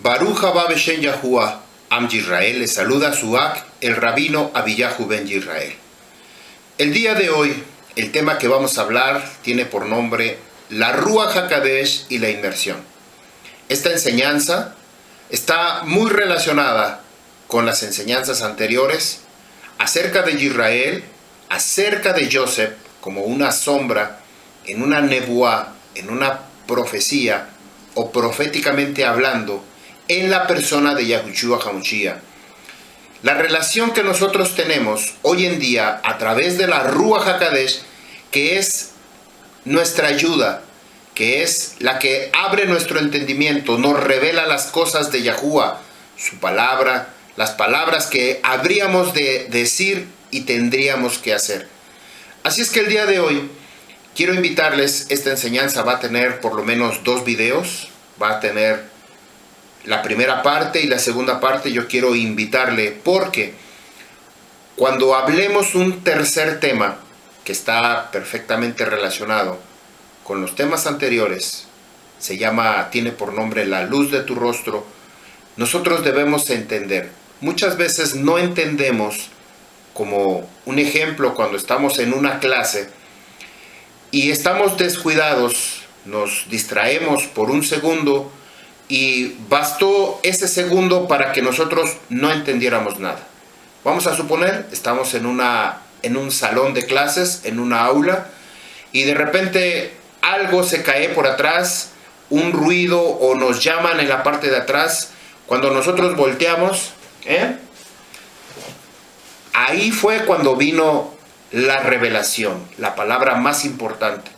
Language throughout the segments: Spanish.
Baruch haba Beshem Yahuwah, Am Yisrael, le saluda Suak, el rabino Abiyahu ben Yisrael. El día de hoy, el tema que vamos a hablar tiene por nombre la Ruach HaKodesh y la inmersión. Esta enseñanza está muy relacionada con las enseñanzas anteriores acerca de Israel, acerca de Joseph como una sombra en una nebuá, en una profecía o proféticamente hablando en la persona de Yahushua HaMashiach. La relación que nosotros tenemos hoy en día a través de la Ruach HaKodesh, que es nuestra ayuda, que es la que abre nuestro entendimiento, nos revela las cosas de Yahuwah, su palabra, las palabras que habríamos de decir y tendríamos que hacer. Así es que el día de hoy quiero invitarles, esta enseñanza va a tener por lo menos 2 videos, va a tener la primera parte y la segunda parte. Yo quiero invitarle porque cuando hablemos un tercer tema que está perfectamente relacionado con los temas anteriores, tiene por nombre la luz de tu rostro, nosotros debemos entender. Muchas veces no entendemos, como un ejemplo, cuando estamos en una clase y estamos descuidados, nos distraemos por un segundo y bastó ese segundo para que nosotros no entendiéramos nada. Vamos a suponer, estamos en un salón de clases, en una aula, y de repente algo se cae por atrás, un ruido, o nos llaman en la parte de atrás. Cuando nosotros volteamos, ahí fue cuando vino la revelación, la palabra más importante.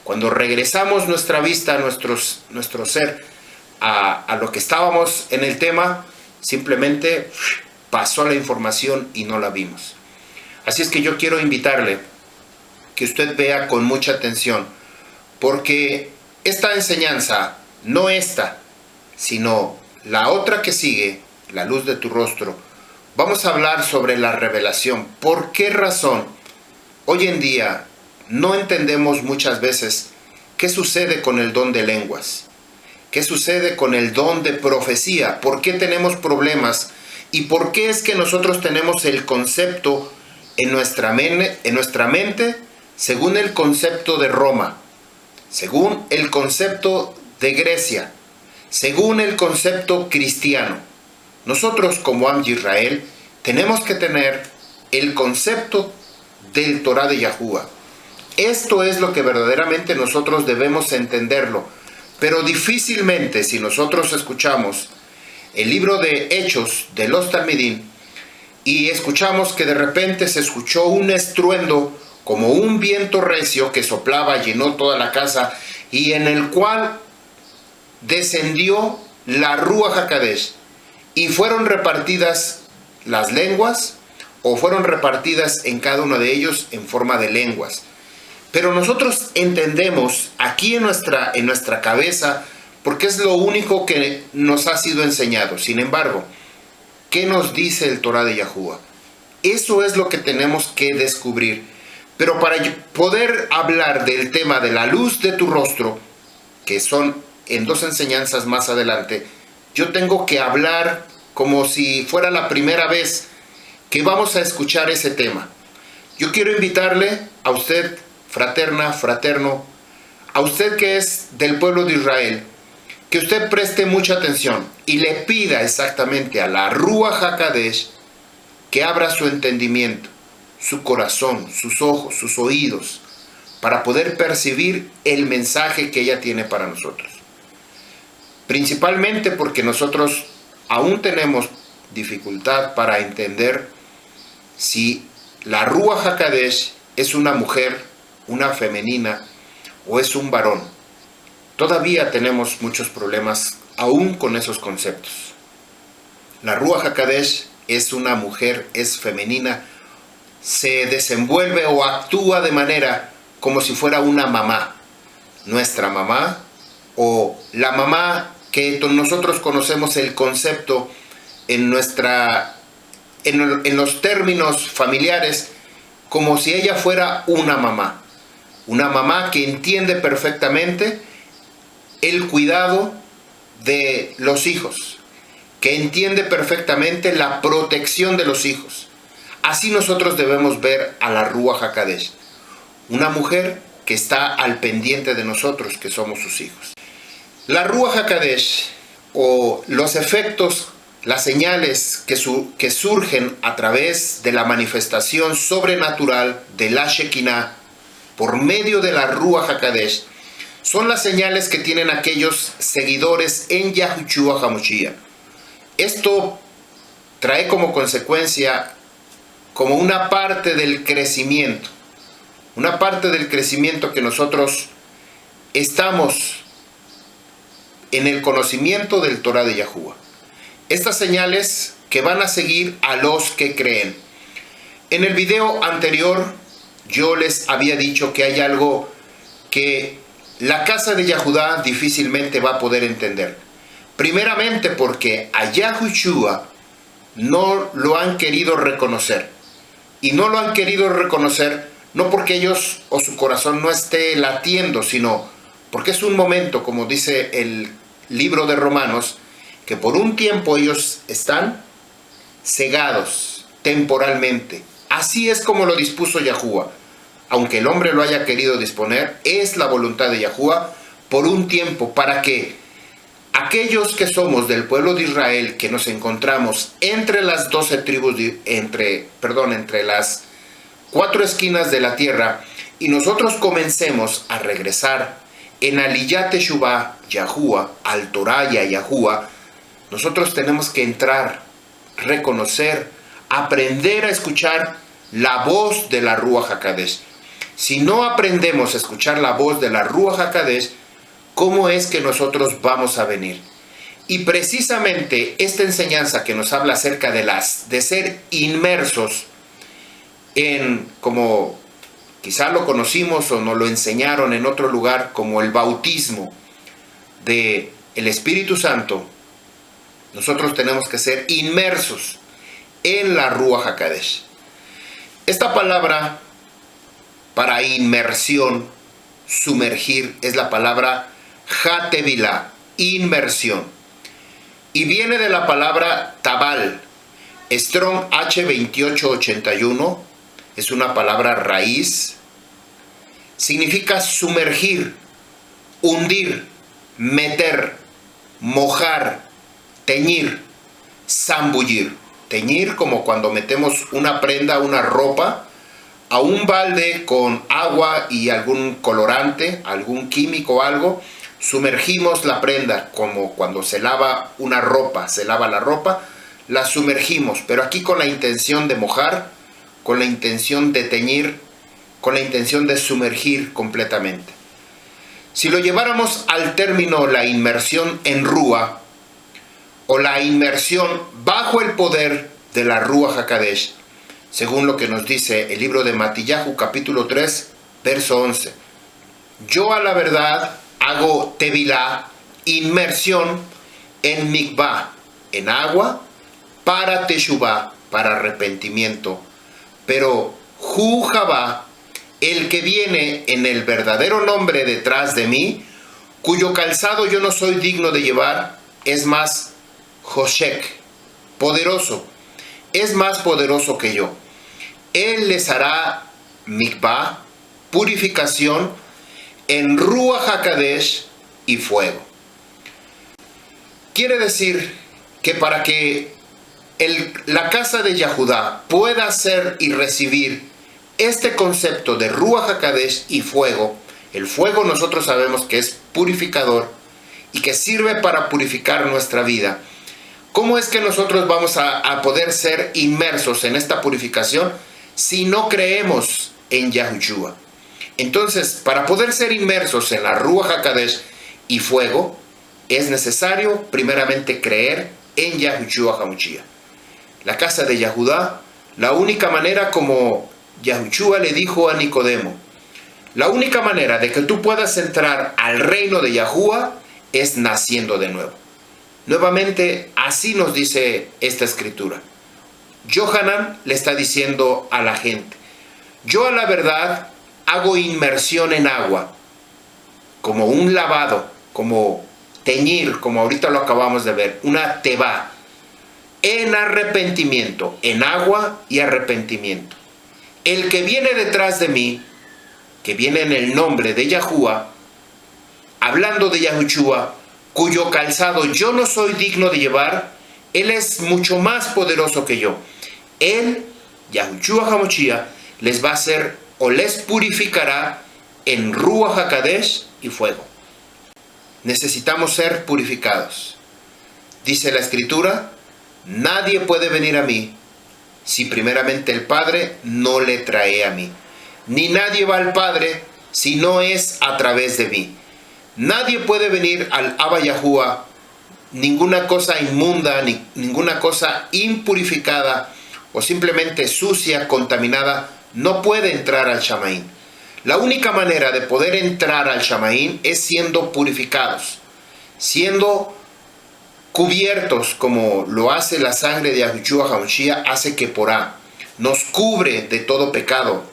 Cuando regresamos nuestra vista, nuestro ser, a lo que estábamos en el tema, simplemente pasó la información y no la vimos. Así es que yo quiero invitarle que usted vea con mucha atención, porque esta enseñanza, no esta, sino la otra que sigue, la luz de tu rostro, vamos a hablar sobre la revelación. ¿Por qué razón hoy en día no entendemos muchas veces qué sucede con el don de lenguas? ¿Qué sucede con el don de profecía? ¿Por qué tenemos problemas? ¿Y por qué es que nosotros tenemos el concepto en nuestra mente según el concepto de Roma, según el concepto de Grecia, según el concepto cristiano? Nosotros como Am Yisrael tenemos que tener el concepto del Torah de Yahuwah. Esto es lo que verdaderamente nosotros debemos entenderlo. Pero difícilmente, si nosotros escuchamos el libro de Hechos de los Talmidim y escuchamos que de repente se escuchó un estruendo como un viento recio que soplaba, llenó toda la casa, y en el cual descendió la Ruach HaKodesh y fueron repartidas las lenguas, o fueron repartidas en cada uno de ellos en forma de lenguas. Pero nosotros entendemos aquí en nuestra cabeza, porque es lo único que nos ha sido enseñado. Sin embargo, ¿qué nos dice el Torah de Yahuwah? Eso es lo que tenemos que descubrir. Pero para poder hablar del tema de la luz de tu rostro, que son en 2 enseñanzas más adelante, yo tengo que hablar como si fuera la primera vez que vamos a escuchar ese tema. Yo quiero invitarle a usted, fraterno, a usted que es del pueblo de Israel, que usted preste mucha atención y le pida exactamente a la Ruach HaKodesh que abra su entendimiento, su corazón, sus ojos, sus oídos, para poder percibir el mensaje que ella tiene para nosotros. Principalmente porque nosotros aún tenemos dificultad para entender si la Ruach HaKodesh es una mujer, una femenina, o es un varón. Todavía tenemos muchos problemas aún con esos conceptos. La Ruach HaKodesh es una mujer, es femenina, se desenvuelve o actúa de manera como si fuera una mamá, nuestra mamá, o la mamá que nosotros conocemos el concepto en los términos familiares, como si ella fuera una mamá. Una mamá que entiende perfectamente el cuidado de los hijos, que entiende perfectamente la protección de los hijos. Así nosotros debemos ver a la Ruach HaKodesh, una mujer que está al pendiente de nosotros, que somos sus hijos. La Ruach HaKodesh, o los efectos, las señales que surgen a través de la manifestación sobrenatural de la Shekinah por medio de la Ruach HaKodesh, son las señales que tienen aquellos seguidores en Yahushua HaMashiach. Esto trae como consecuencia como una parte del crecimiento que nosotros estamos en el conocimiento del Torah de Yahuwah. Estas señales que van a seguir a los que creen. En el video anterior yo les había dicho que hay algo que la casa de Yahudá difícilmente va a poder entender. Primeramente porque a Yahushua no lo han querido reconocer. Y no lo han querido reconocer no porque ellos o su corazón no esté latiendo, sino porque es un momento, como dice el libro de Romanos, que por un tiempo ellos están cegados temporalmente. Así es como lo dispuso Yahuwah. Aunque el hombre lo haya querido disponer, es la voluntad de Yahuwah por un tiempo, para que aquellos que somos del pueblo de Israel, que nos encontramos entre las 12 tribus, entre las 4 esquinas de la tierra, y nosotros comencemos a regresar en Aliyat Teshuvah, Yahuwah, al Torah y a Yahuwah, nosotros tenemos que entrar, reconocer, aprender a escuchar la voz de la Ruach HaKodesh. Si no aprendemos a escuchar la voz de la Ruach HaKodesh, ¿cómo es que nosotros vamos a venir? Y precisamente esta enseñanza que nos habla acerca de ser inmersos en, como quizá lo conocimos o nos lo enseñaron en otro lugar, como el bautismo del Espíritu Santo, nosotros tenemos que ser inmersos en la Ruach HaKodesh. Esta palabra para inmersión, sumergir, es la palabra Hatevilá, inmersión. Y viene de la palabra Tabal. Strong H2881 es una palabra raíz. Significa sumergir, hundir, meter, mojar, teñir, zambullir. Teñir como cuando metemos una prenda, una ropa, a un balde con agua y algún colorante, algún químico o algo, sumergimos la prenda, como cuando se lava una ropa, se lava la ropa, la sumergimos, pero aquí con la intención de mojar, con la intención de teñir, con la intención de sumergir completamente. Si lo lleváramos al término la inmersión en Rúa, o la inmersión bajo el poder de la Ruach HaKodesh, según lo que nos dice el libro de Matillahu, capítulo 3, verso 11. Yo a la verdad hago tevilá, inmersión en mikvah, en agua, para teshuvah, para arrepentimiento. Pero Hu Javá, el que viene en el verdadero nombre detrás de mí, cuyo calzado yo no soy digno de llevar, es más Joshek, poderoso, es más poderoso que yo. Él les hará mikvah, purificación, en Ruach HaKodesh y fuego. Quiere decir que para que la casa de Yahudá pueda hacer y recibir este concepto de Ruach HaKodesh y fuego, el fuego nosotros sabemos que es purificador y que sirve para purificar nuestra vida. ¿Cómo es que nosotros vamos a poder ser inmersos en esta purificación si no creemos en Yahushua? Entonces, para poder ser inmersos en la Ruach HaKodesh y fuego, es necesario primeramente creer en Yahushua HaMashiach. La casa de Yahudá, la única manera, como Yahushua le dijo a Nicodemo, la única manera de que tú puedas entrar al reino de Yahuwah es naciendo de nuevo. Nuevamente, así nos dice esta escritura. Yohanan le está diciendo a la gente, yo a la verdad hago inmersión en agua, como un lavado, como teñir, como ahorita lo acabamos de ver, una teba. en arrepentimiento, en agua y arrepentimiento. El que viene detrás de mí, que viene en el nombre de Yahuwah, hablando de Yahushua, cuyo calzado yo no soy digno de llevar, él es mucho más poderoso que yo. Él, Yahushua HaMashiach, les va a hacer o les purificará en Ruach HaKadosh y fuego. Necesitamos ser purificados. Dice la Escritura, nadie puede venir a mí si primeramente el Padre no le trae a mí. Ni nadie va al Padre si no es a través de mí. Nadie puede venir al Abba Yahuwah, ninguna cosa inmunda, ni ninguna cosa impurificada o simplemente sucia, contaminada, no puede entrar al Shamaín. La única manera de poder entrar al Shamaín es siendo purificados, siendo cubiertos como lo hace la sangre de Yahushua HaMashiach, hace que porá, nos cubre de todo pecado.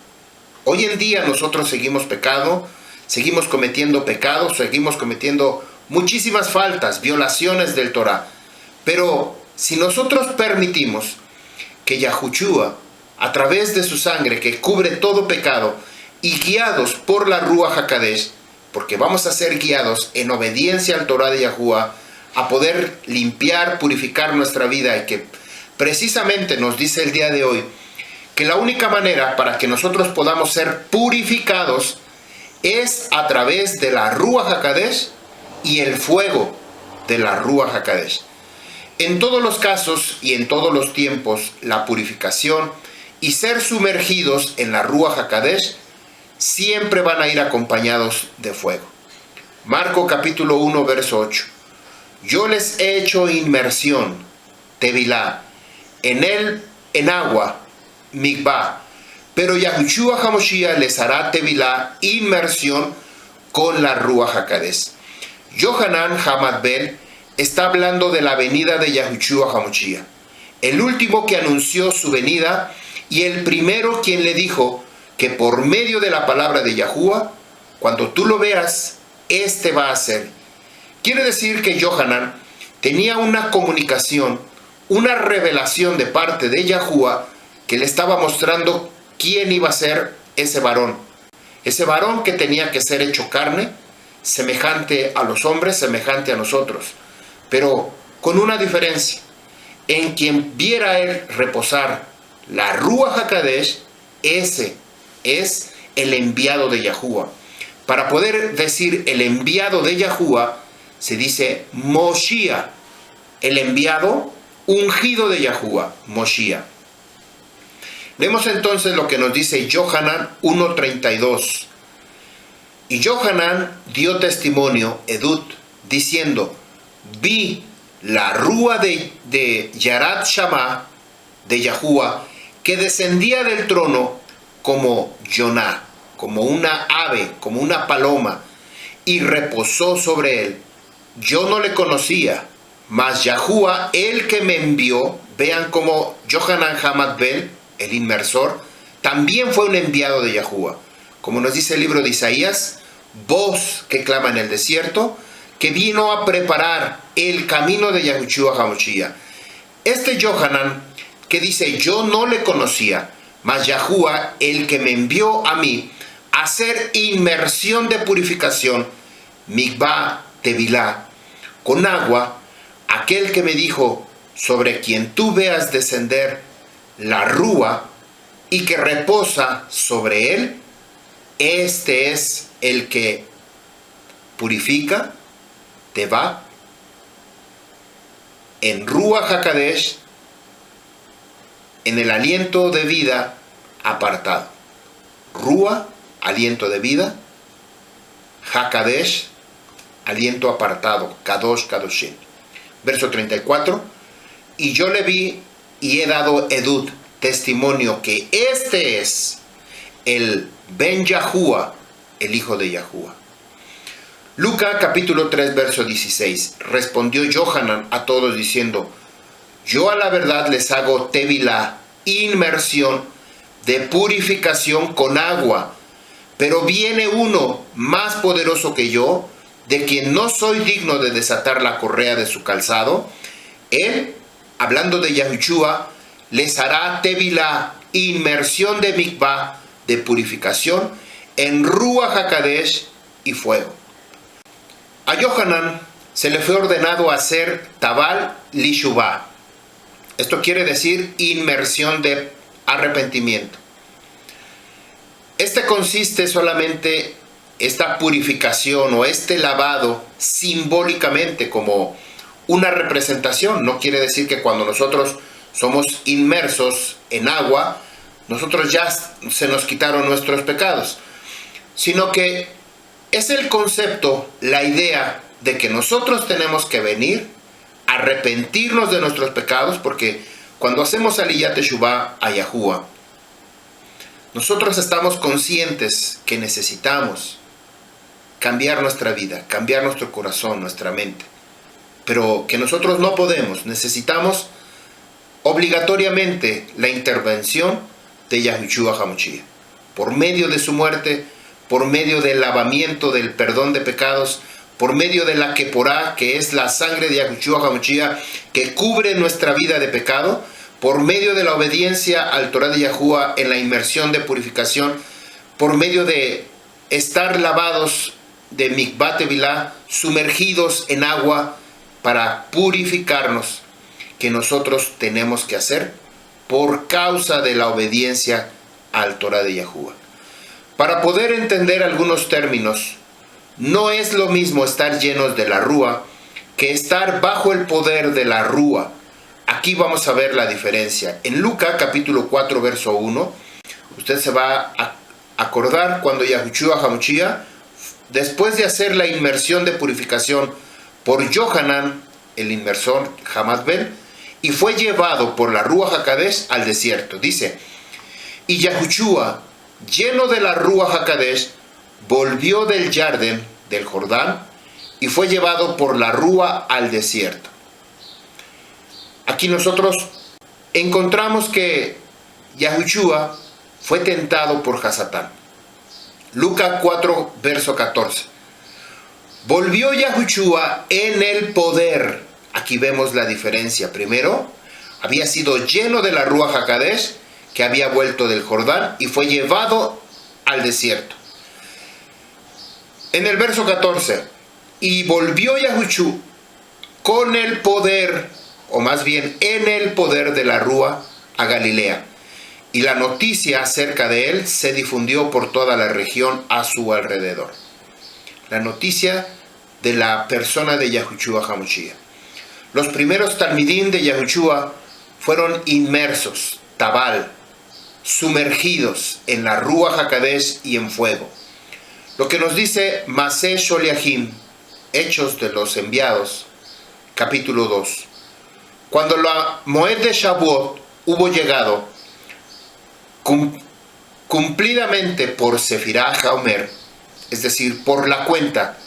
Hoy en día nosotros seguimos pecado, seguimos cometiendo pecados, seguimos cometiendo muchísimas faltas, violaciones del Torah. Pero si nosotros permitimos que Yahushua, a través de su sangre que cubre todo pecado, y guiados por la Ruach HaKadosh, porque vamos a ser guiados en obediencia al Torah de Yahuwah, a poder limpiar, purificar nuestra vida, y que precisamente nos dice el día de hoy que la única manera para que nosotros podamos ser purificados es a través de la Ruach HaKadosh y el fuego de la Ruach HaKadosh. En todos los casos y en todos los tiempos, la purificación y ser sumergidos en la Ruach HaKadosh siempre van a ir acompañados de fuego. Marco capítulo 1, verso 8. Yo les he hecho inmersión, tevilá, en agua, mikvah, pero Yahushua HaMashiach les hará tevilá, inmersión con la Ruach HaKadosh. Yohanan Hamadbel está hablando de la venida de Yahushua HaMashiach, el último que anunció su venida y el primero quien le dijo que por medio de la palabra de Yahuwah, cuando tú lo veas, este va a ser. Quiere decir que Yohanan tenía una comunicación, una revelación de parte de Yahuwah que le estaba mostrando quién iba a ser ese varón que tenía que ser hecho carne, semejante a los hombres, semejante a nosotros, pero con una diferencia: en quien viera él reposar la Ruach HaKadosh, ese es el enviado de Yahuwah. Para poder decir el enviado de Yahuwah, se dice Moshiach, el enviado ungido de Yahuwah, Moshiach. Vemos entonces lo que nos dice Yohanan 1:32. Y Yohanan dio testimonio, Edut, diciendo: vi la rúa de Yarat Shammah, de Yahuwah, que descendía del trono como Yoná, como una ave, como una paloma, y reposó sobre él. Yo no le conocía, mas Yahuwah, el que me envió, vean como Yohanan Hamadbel, el inmersor, también fue un enviado de Yahuwah. Como nos dice el libro de Isaías, voz que clama en el desierto, que vino a preparar el camino de Yahushua HaMashiach. Este Yohanan que dice: yo no le conocía, mas Yahuwah, el que me envió a mí a hacer inmersión de purificación, mikvah, tevilá, con agua, aquel que me dijo: sobre quien tú veas descender la rúa y que reposa sobre él, este es el que purifica, te va en Ruach HaKadosh, en el aliento de vida apartado. Ruach, aliento de vida; HaKadosh, aliento apartado, Kadosh, Kadoshim. Verso 34. Y yo le vi y he dado Edut, testimonio, que este es el Ben Yahuwah, el hijo de Yahuwah. Lucas capítulo 3, verso 16. Respondió Yohanan a todos diciendo: yo a la verdad les hago tevilá, inmersión de purificación con agua, pero viene uno más poderoso que yo, de quien no soy digno de desatar la correa de su calzado. Él hablando de Yahushua, les hará tevilá, inmersión de mikvah, de purificación, en Ruach HaKadosh y fuego. A Yohanan se le fue ordenado hacer tabal lishuvá. Esto quiere decir inmersión de arrepentimiento. Este consiste solamente esta purificación o este lavado simbólicamente como una representación. No quiere decir que cuando nosotros somos inmersos en agua, nosotros ya se nos quitaron nuestros pecados, sino que es el concepto, la idea de que nosotros tenemos que venir, arrepentirnos de nuestros pecados, porque cuando hacemos aliyat teshuvah a Yahuwah, nosotros estamos conscientes que necesitamos cambiar nuestra vida, cambiar nuestro corazón, nuestra mente, pero que nosotros no podemos, necesitamos obligatoriamente la intervención de Yahushua HaMashiach, por medio de su muerte, por medio del lavamiento, del perdón de pecados, por medio de la Keporá, que es la sangre de Yahushua HaMashiach, que cubre nuestra vida de pecado, por medio de la obediencia al Torah de Yahuwah en la inmersión de purificación, por medio de estar lavados de mikvah tevilá, sumergidos en agua para purificarnos, que nosotros tenemos que hacer por causa de la obediencia al Torah de Yahuwah. Para poder entender algunos términos, no es lo mismo estar llenos de la Rúa que estar bajo el poder de la Rúa. Aquí vamos a ver la diferencia. En Lucas capítulo 4 verso 1, usted se va a acordar cuando Yahushua HaMashiach, después de hacer la inmersión de purificación por Yohanan, el inmersor Hamad Ben, y fue llevado por la Ruach HaKadosh al desierto. Dice, y Yahushua, lleno de la Ruach HaKadosh, volvió del Jardín, del Jordán, y fue llevado por la Rúa al desierto. Aquí nosotros encontramos que Yahushua fue tentado por Hasatán. Lucas 4, verso 14. Volvió Yahushua en el poder. Aquí vemos la diferencia. Primero, había sido lleno de la Ruach HaKadosh, que había vuelto del Jordán, y fue llevado al desierto. En el verso 14, y volvió Yahushua con el poder, o más bien en el poder de la Rúa a Galilea. Y la noticia acerca de él se difundió por toda la región a su alrededor. La noticia de la persona de Yahushua HaMashiach. Los primeros talmidim de Yahushua fueron inmersos, tabal, sumergidos en la Ruach HaKadosh y en fuego. Lo que nos dice Maseh Sholiachim, Hechos de los Enviados, capítulo 2. Cuando la Moed de Shavuot hubo llegado cumplidamente por Sefirá HaOmer, es decir, por la cuenta,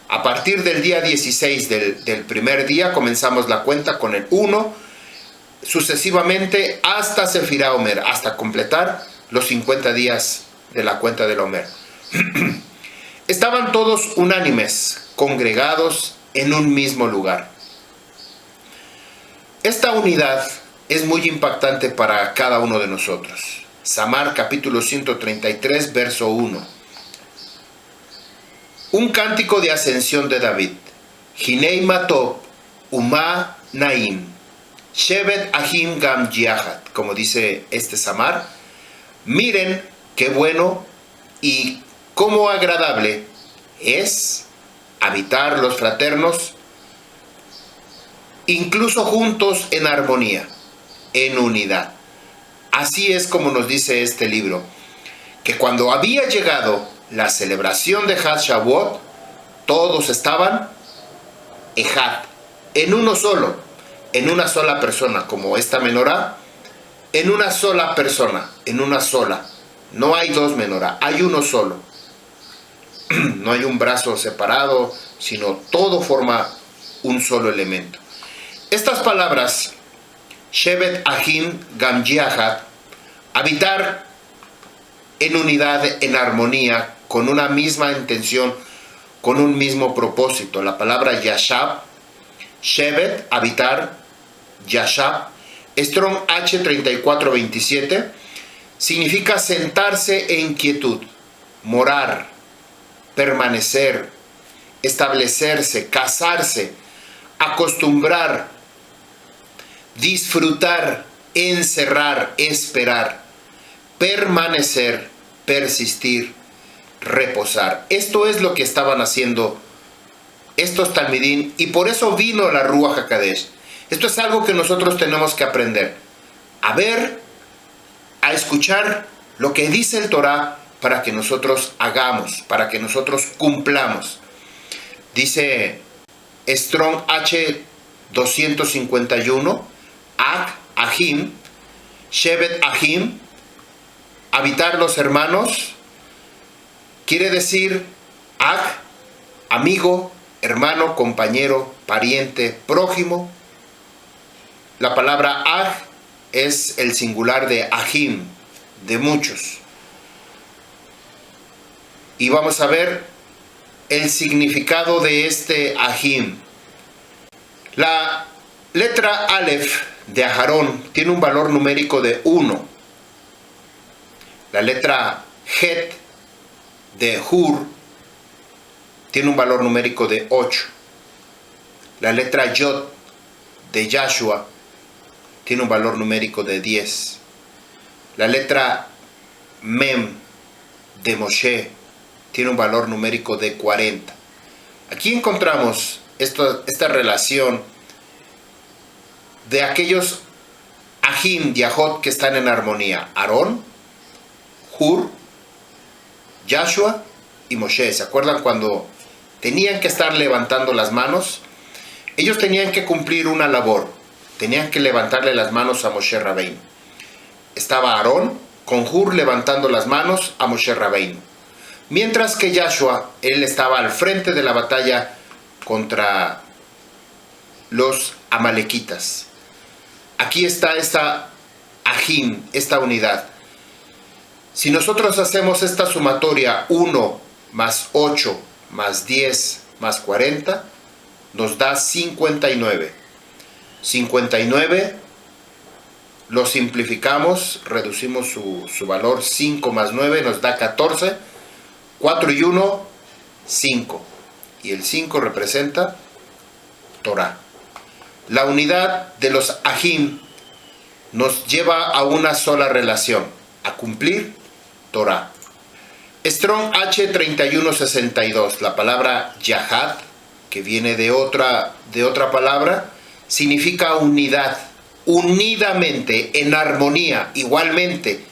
a partir del día 16 del primer día comenzamos la cuenta con el 1, sucesivamente hasta Sefirá Omer, hasta completar los 50 días de la cuenta del Omer. Estaban todos unánimes, congregados en un mismo lugar. Esta unidad es muy impactante para cada uno de nosotros. Samar capítulo 133, verso 1. Un cántico de ascensión de David. Hinei Matov, Uma Naim, Shevet Ahim Gam Yahad, como dice este Samar. Miren qué bueno y cómo agradable es habitar los fraternos, incluso juntos en armonía, en unidad. Así es como nos dice este libro, que cuando había llegado la celebración de Had Shavuot, todos estaban Ejad, en uno solo, en una sola persona, como esta menorá, en una sola persona, en una sola. No hay dos menorá, hay uno solo. No hay un brazo separado, sino todo forma un solo elemento. Estas palabras, Shevet Ahim Gam Yahad, habitar en unidad, en armonía, con una misma intención, con un mismo propósito. La palabra Yashab, Shevet, habitar, Yashab, Strong H3427, significa sentarse en quietud, morar, permanecer, establecerse, casarse, acostumbrar, disfrutar, encerrar, esperar, permanecer, persistir, reposar. Esto es lo que estaban haciendo estos talmidín, y por eso vino la Ruach HaKodesh. Esto es algo que nosotros tenemos que aprender, a ver, a escuchar lo que dice el Torah para que nosotros hagamos, para que nosotros cumplamos. Dice Strong H251, Ag, Ahim, Shevet Ahim, habitar los hermanos, quiere decir Ag, amigo, hermano, compañero, pariente, prójimo. La palabra Ag es el singular de Ahim, de muchos. Y vamos a ver el significado de este Ahim. La letra Aleph de Aharón tiene un valor numérico de 1. La letra Het de Hur tiene un valor numérico de 8. La letra Yod de Yahshua tiene un valor numérico de 10. La letra Mem de Moshe tiene un valor numérico de 40. Aquí encontramos esta relación de aquellos Ahim, Yahot, que están en armonía. Aarón, Hur, Yahshua y Moshe. ¿Se acuerdan cuando tenían que estar levantando las manos? Ellos tenían que cumplir una labor. Tenían que levantarle las manos a Moshe Rabbeinu. Estaba Aarón con Hur levantando las manos a Moshe Rabbeinu. Mientras que Yahshua, él estaba al frente de la batalla contra los amalequitas. Aquí está esta Ahim, esta unidad. Si nosotros hacemos esta sumatoria 1 más 8 más 10 más 40, nos da 59. 59 lo simplificamos, reducimos su valor, 5 más 9 nos da 14, 4 y 1, 5. Y el 5 representa Torah. La unidad de los Ahim nos lleva a una sola relación, a cumplir Torah. Strong H3162, la palabra Yahad, que viene de otra palabra, significa unidad, unidamente, en armonía, igualmente.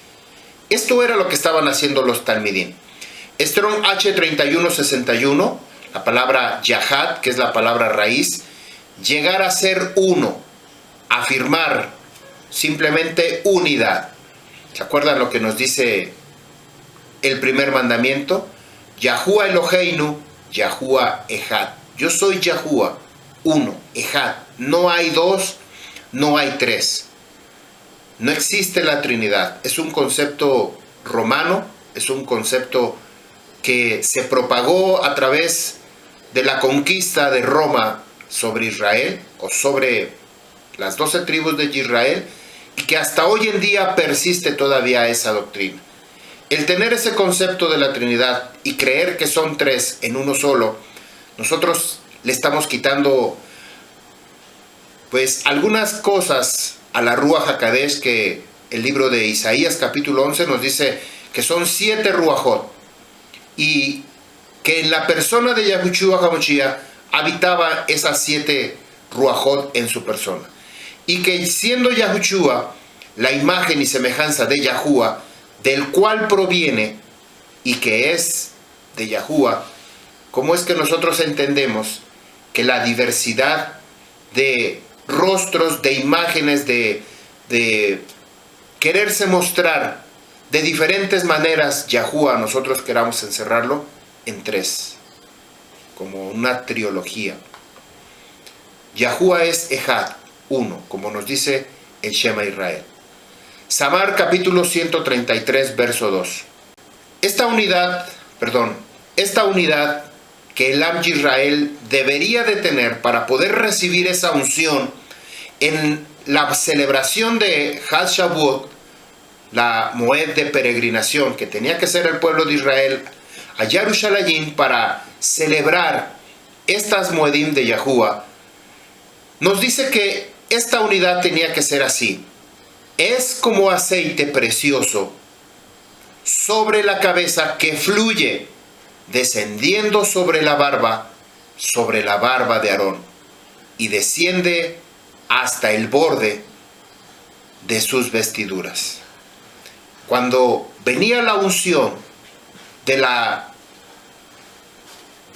Esto era lo que estaban haciendo los talmidín. Strong H3161, la palabra Yahad, que es la palabra raíz, llegar a ser uno, afirmar simplemente unidad. ¿Se acuerdan lo que nos dice el primer mandamiento? Yahuwah Eloheinu, Yahuwah Echad. Yo soy Yahuwah, uno, Echad. No hay dos, no hay tres. No existe la Trinidad. Es un concepto romano, es un concepto que se propagó a través de la conquista de Roma sobre Israel, o sobre las 12 tribus de Israel, y que hasta hoy en día persiste todavía esa doctrina. El tener ese concepto de la Trinidad y creer que son tres en uno solo, nosotros le estamos quitando pues algunas cosas a la Ruach HaKodesh, que el libro de Isaías capítulo 11 nos dice que son 7 Ruachot, y que en la persona de Yahushua HaMashiach habitaba esas 7 Ruachot en su persona, y que siendo Yahushua la imagen y semejanza de Yahuwah, del cual proviene y que es de Yahuwah, ¿cómo es que nosotros entendemos que la diversidad de rostros, de imágenes, de quererse mostrar de diferentes maneras Yahuwah, nosotros queramos encerrarlo en 3, como una trilogía? Yahuwah es Echad, uno, como nos dice el Shema Israel. Samar capítulo 133 verso 2. Esta unidad que el Am Yisrael debería de tener para poder recibir esa unción en la celebración de Hag Shavuot, la Moed de peregrinación que tenía que hacer el pueblo de Israel a Jerusalén para celebrar estas Moedim de Yahuwah, nos dice que esta unidad tenía que ser así. Es como aceite precioso sobre la cabeza que fluye, descendiendo sobre la barba de Aarón, y desciende hasta el borde de sus vestiduras. Cuando venía la unción de la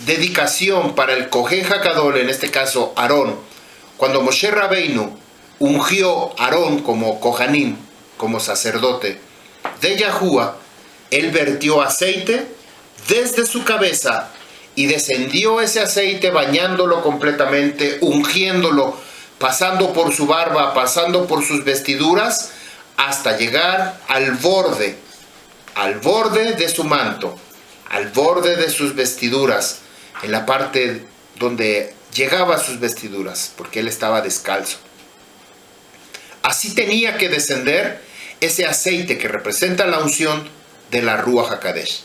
dedicación para el Kohen HaGadol, en este caso Aarón, cuando Moshe Rabbeinu ungió a Aarón como Kohanim, como sacerdote de Yahuwah, él vertió aceite desde su cabeza y descendió ese aceite bañándolo completamente, ungiéndolo, pasando por su barba, pasando por sus vestiduras, hasta llegar al borde de su manto, al borde de sus vestiduras, en la parte donde llegaba a sus vestiduras, porque él estaba descalzo. Así tenía que descender ese aceite que representa la unción de la Ruach HaKodesh.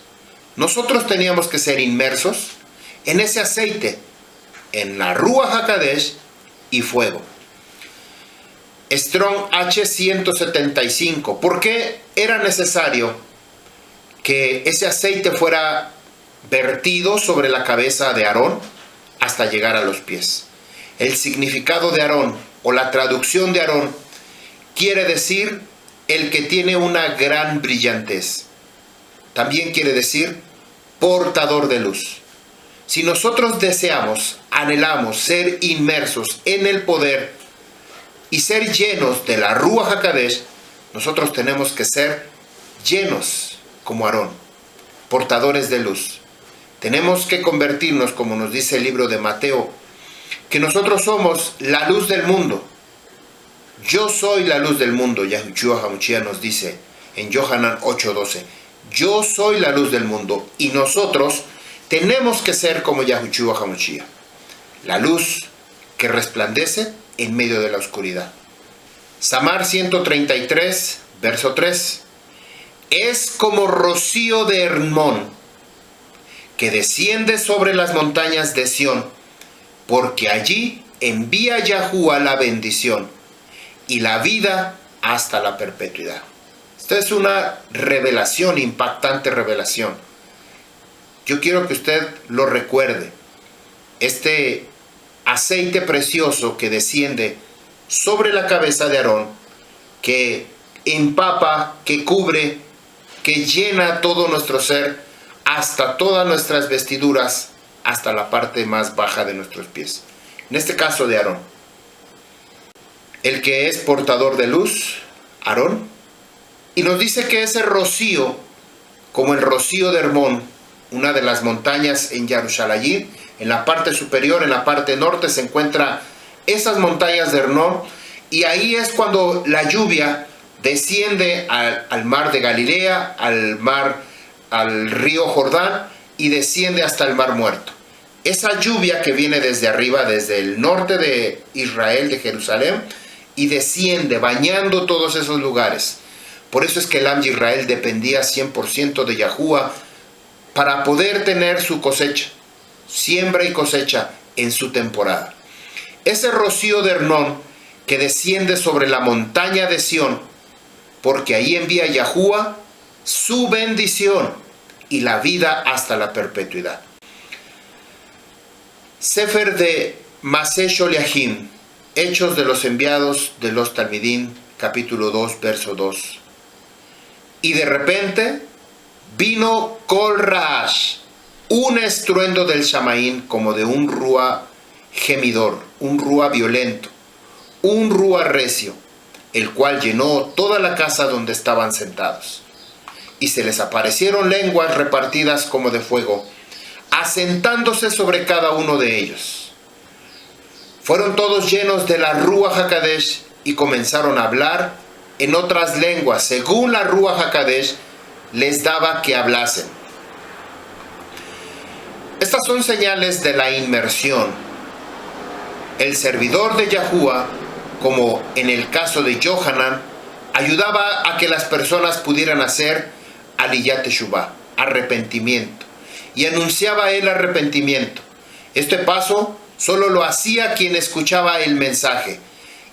Nosotros teníamos que ser inmersos en ese aceite, en la Ruach HaKodesh y fuego. Strong H175. ¿Por qué era necesario que ese aceite fuera vertido sobre la cabeza de Aarón hasta llegar a los pies? El significado de Aarón, o la traducción de Aarón, quiere decir el que tiene una gran brillantez. También quiere decir portador de luz. Si nosotros deseamos, anhelamos ser inmersos en el poder y ser llenos de la Ruach HaKodesh, nosotros tenemos que ser llenos como Aarón, portadores de luz. Tenemos que convertirnos, como nos dice el libro de Mateo, que nosotros somos la luz del mundo. Yo soy la luz del mundo, Yahushua HaMashiach nos dice en Yohanan 8:12. Yo soy la luz del mundo, y nosotros tenemos que ser como Yahushua HaMashiach, la luz que resplandece en medio de la oscuridad. Samar 133, verso 3. Es como rocío de Hermón, que desciende sobre las montañas de Sión, porque allí envía Yahuwah la bendición y la vida hasta la perpetuidad. Esta es una revelación, impactante revelación. Yo quiero que usted lo recuerde. Este aceite precioso que desciende sobre la cabeza de Aarón, que empapa, que cubre, que llena todo nuestro ser, hasta todas nuestras vestiduras, hasta la parte más baja de nuestros pies. En este caso de Aarón. El que es portador de luz, Aarón, y nos dice que ese rocío, como el rocío de Hermón, una de las montañas en Jerusalén, en la parte superior, en la parte norte, se encuentran esas montañas de Hermón, y ahí es cuando la lluvia desciende al mar de Galilea, al río Jordán, y desciende hasta el mar Muerto. Esa lluvia que viene desde arriba, desde el norte de Israel, de Jerusalén, y desciende bañando todos esos lugares. Por eso es que el Am de Israel dependía 100% de Yahuwah para poder tener su cosecha, siembra y cosecha en su temporada. Ese rocío de Hermón que desciende sobre la montaña de Sión, porque ahí envía Yahuwah su bendición y la vida hasta la perpetuidad. Sefer de Maseh Sholiachim, Hechos de los Enviados de los Talmidim, capítulo 2, verso 2. Y de repente vino Kol Raash, un estruendo del Shamaín, como de un rúa gemidor, un rúa violento, un rúa recio, el cual llenó toda la casa donde estaban sentados. Y se les aparecieron lenguas repartidas como de fuego, asentándose sobre cada uno de ellos. Fueron todos llenos de la Ruach HaKodesh y comenzaron a hablar en otras lenguas, según la Ruach HaKodesh les daba que hablasen. Estas son señales de la inmersión. El servidor de Yahuwah como en el caso de Johanan, ayudaba a que las personas pudieran hacer aliyat teshuvah, arrepentimiento, y anunciaba el arrepentimiento. Este paso solo lo hacía quien escuchaba el mensaje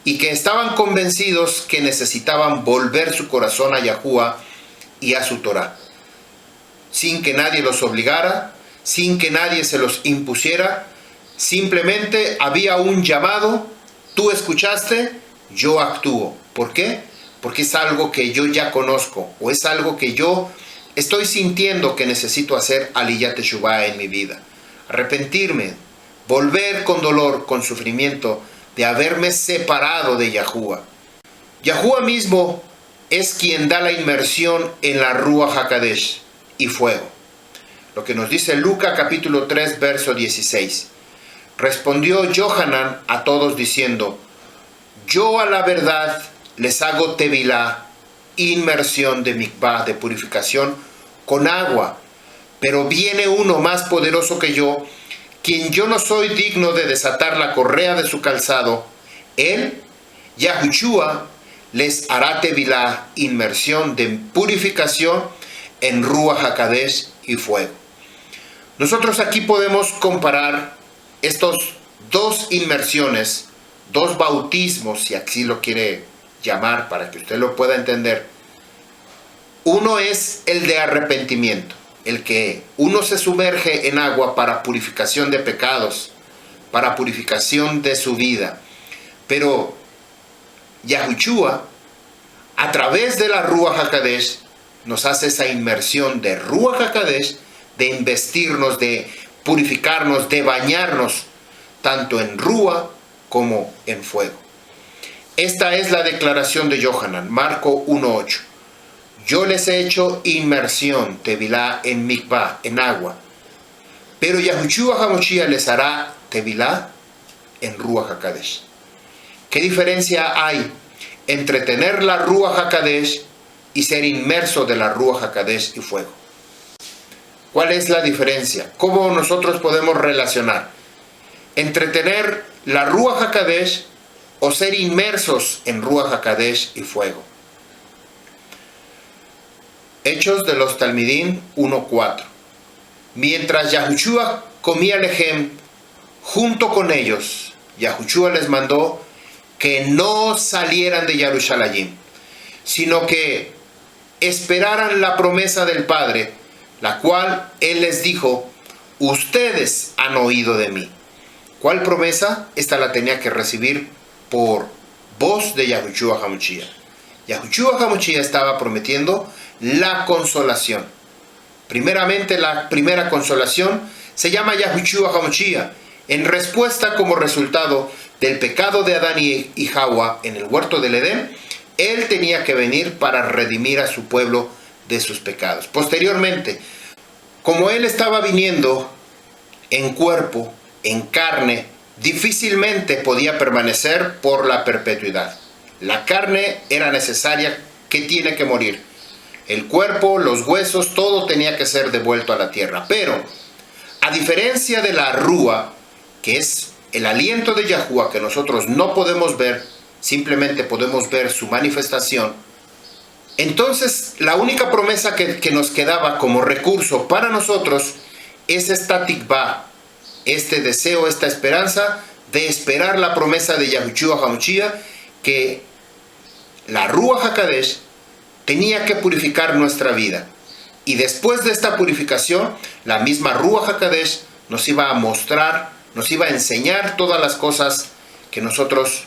y que estaban convencidos que necesitaban volver su corazón a Yahuwah y a su Torah, sin que nadie los obligara, sin que nadie se los impusiera. Simplemente había un llamado, tú escuchaste, yo actúo. ¿Por qué? Porque es algo que yo ya conozco, o es algo que yo estoy sintiendo que necesito hacer aliyat teshuvah en mi vida. Arrepentirme, volver con dolor, con sufrimiento, de haberme separado de Yahuwah. Yahuwah mismo es quien da la inmersión en la Ruach HaKadosh y fuego. Lo que nos dice Lucas capítulo 3, verso 16. Respondió Johanan a todos diciendo: yo a la verdad les hago tevilá, inmersión de mikvah, de purificación, con agua, pero viene uno más poderoso que yo, quien yo no soy digno de desatar la correa de su calzado. Él, Yahushua, les hará tevilá, inmersión de purificación en Ruach HaKadosh y fuego. Nosotros aquí podemos comparar estos dos inmersiones, dos bautismos, si así lo quiere llamar, para que usted lo pueda entender. Uno es el de arrepentimiento, el que uno se sumerge en agua para purificación de pecados, para purificación de su vida. Pero Yahushua, a través de la Ruach HaKadosh, nos hace esa inmersión de Ruach HaKadosh, de investirnos, de purificarnos, de bañarnos, tanto en Ruach como en fuego. Esta es la declaración de Johanan, Marco 1:8. Yo les he hecho inmersión, tevilá, en mikvah, en agua, pero Yahushua HaMashiach les hará tevilá en Ruach HaKadosh. ¿Qué diferencia hay entre tener la Ruach HaKadosh y ser inmerso de la Ruach HaKadosh y fuego? ¿Cuál es la diferencia? ¿Cómo nosotros podemos relacionar entre tener la Ruach HaKadosh o ser inmersos en Ruach HaKadosh y fuego? Hechos de los Talmidim 1:4. Mientras Yahushua comía lejem junto con ellos, Yahushua les mandó que no salieran de Jerusalén, sino que esperaran la promesa del Padre, la cual Él les dijo: ustedes han oído de mí. ¿Cuál promesa? Esta la tenía que recibir por voz de Yahushua HaMashiach. Yahushua HaMashiach estaba prometiendo la consolación. Primeramente, la primera consolación se llama Yahushua HaMashiach, en respuesta como resultado del pecado de Adán y Hawa en el huerto del Edén. Él tenía que venir para redimir a su pueblo de sus pecados. Posteriormente, como Él estaba viniendo en cuerpo, en carne, difícilmente podía permanecer por la perpetuidad. La carne era necesaria, que tiene que morir. El cuerpo, los huesos, todo tenía que ser devuelto a la tierra. Pero, a diferencia de la Ruach, que es el aliento de Yahuwah, que nosotros no podemos ver, simplemente podemos ver su manifestación, entonces la única promesa que nos quedaba como recurso para nosotros es esta tikvah, este deseo, esta esperanza de esperar la promesa de Yahushua HaMashiach, que la Ruach HaKadosh tenía que purificar nuestra vida. Y después de esta purificación, la misma Ruach HaKadosh nos iba a mostrar, nos iba a enseñar todas las cosas que nosotros,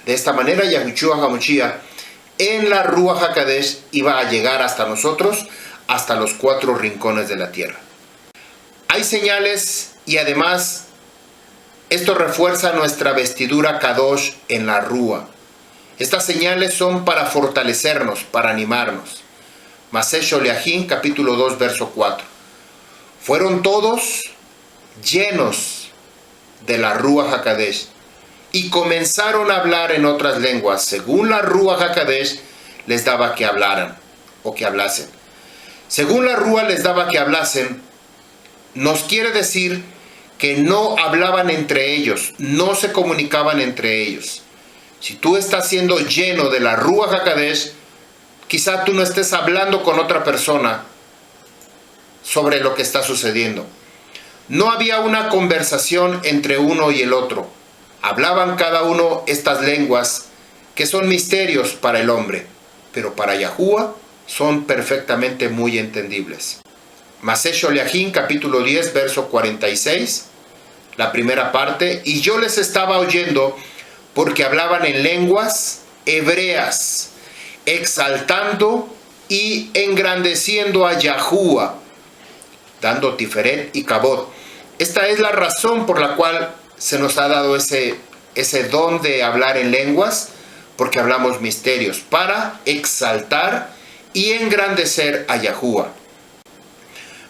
de esta manera, Yahushua HaMashiach, en la Ruach HaKadosh iba a llegar hasta nosotros, hasta los 4 rincones de la tierra. Hay señales y además esto refuerza nuestra vestidura Kadosh en la Ruach. Estas señales son para fortalecernos, para animarnos. Maseh Sholeachim, capítulo 2, verso 4. Fueron todos llenos de la Ruach HaKadosh y comenzaron a hablar en otras lenguas, según la Ruach HaKadosh les daba que hablaran o que hablasen. Según la Ruach les daba que hablasen, nos quiere decir que no hablaban entre ellos, no se comunicaban entre ellos. Si tú estás siendo lleno de la Ruach HaKodesh, quizá tú no estés hablando con otra persona sobre lo que está sucediendo. No había una conversación entre uno y el otro. Hablaban cada uno estas lenguas que son misterios para el hombre, pero para Yahuwah son perfectamente muy entendibles. Maseh Sholiachim, capítulo 10, verso 46, la primera parte. Y yo les estaba oyendo porque hablaban en lenguas hebreas, exaltando y engrandeciendo a Yahuwah, dando Tiferet y Kabod. Esta es la razón por la cual se nos ha dado ese don de hablar en lenguas, porque hablamos misterios, para exaltar y engrandecer a Yahuwah.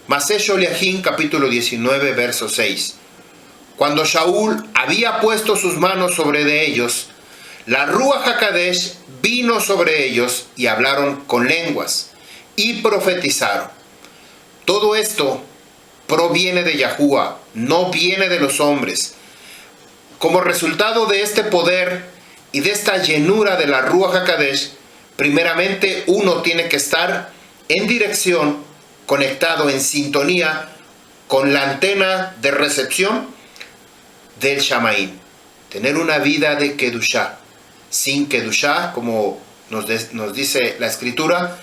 Maseh Sholiachim, capítulo 19, verso 6. Cuando Shaul había puesto sus manos sobre de ellos, la Ruach HaKodesh vino sobre ellos y hablaron con lenguas y profetizaron. Todo esto proviene de Yahuwah, no viene de los hombres. Como resultado de este poder y de esta llenura de la Ruach HaKodesh, primeramente uno tiene que estar en dirección, conectado en sintonía con la antena de recepción del Shamaim. Tener una vida de Kedushá. Sin Kedushá, como nos dice la Escritura,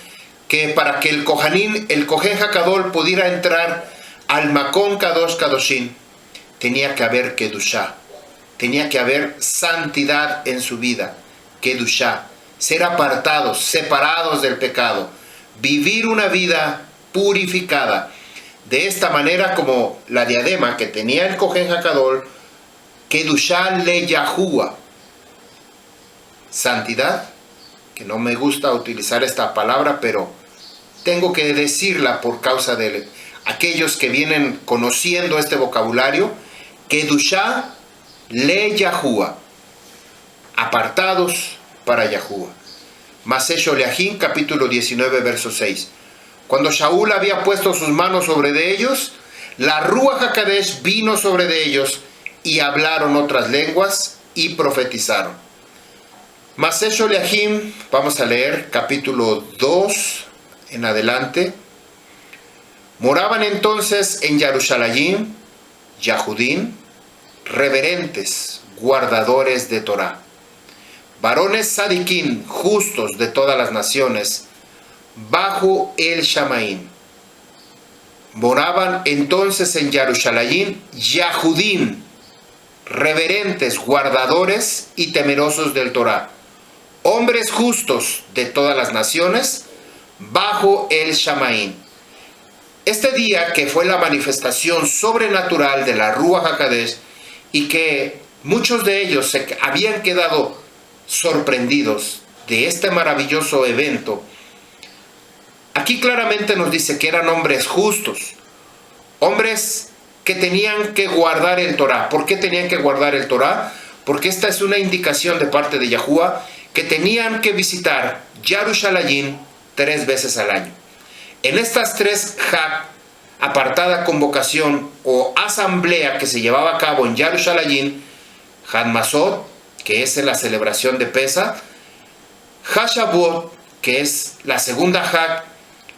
que para que el Kohanim, el Kohen HaKadol, pudiera entrar al Makon Kadosh Kadoshim, tenía que haber Kedushá. Tenía que haber santidad en su vida. Kedushá. Ser apartados, separados del pecado. Vivir una vida purificada. De esta manera, como la diadema que tenía el Kohen HaKadol, Kedushá le Yahuwah. Santidad, que no me gusta utilizar esta palabra, pero tengo que decirla por causa de aquellos que vienen conociendo este vocabulario. Kedushá le Yahuwah. Apartados para Yahuwah. Maseh Sholiachim, capítulo 19, verso 6. Cuando Shaul había puesto sus manos sobre de ellos, la Ruach HaKodesh vino sobre de ellos y hablaron otras lenguas y profetizaron. Maseh Sholiachim, vamos a leer capítulo 2 en adelante. Moraban entonces en Jerusalén, Yahudim, reverentes, guardadores de Torah, varones sadiquín, justos de todas las naciones, bajo el Shamaim. Moraban entonces en Jerusalén, Yahudim, reverentes, guardadores y temerosos del Torah, hombres justos de todas las naciones, bajo el Shamaim. Este día, que fue la manifestación sobrenatural de la Ruach HaKodesh, y que muchos de ellos se habían quedado sorprendidos de este maravilloso evento, aquí claramente nos dice que eran hombres justos, hombres que tenían que guardar el Torah. ¿Por qué tenían que guardar el Torah? Porque esta es una indicación de parte de Yahuwah, que tenían que visitar Jerusalén 3 veces al año. En estas 3 Hag, apartada convocación o asamblea que se llevaba a cabo en Jerusalén, Hag Masot, que es la celebración de Pesach, Hag Shavuot, que es la segunda Hag,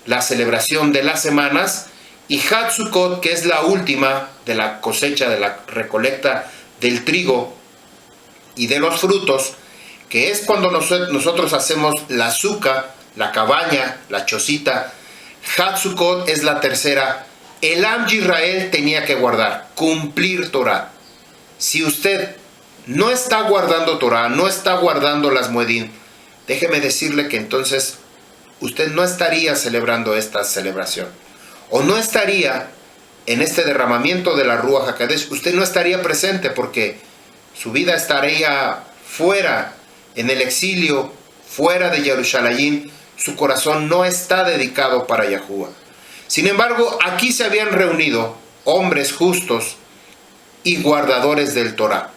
la celebración de las semanas, y Hag Sukkot, que es la última de la cosecha, de la recolecta del trigo y de los frutos, que es cuando nosotros hacemos la azúcar, la cabaña, la chocita. Hag Sukkot es la tercera. El Am Yisrael tenía que guardar, cumplir Torah. Si usted no está guardando Torah, no está guardando las Moedim, déjeme decirle que entonces usted no estaría celebrando esta celebración, o no estaría en este derramamiento de la Ruach HaKodesh. Usted no estaría presente porque su vida estaría fuera, en el exilio, fuera de Jerusalén. Su corazón no está dedicado para Yahuwah. Sin embargo, aquí se habían reunido hombres justos y guardadores del Torah.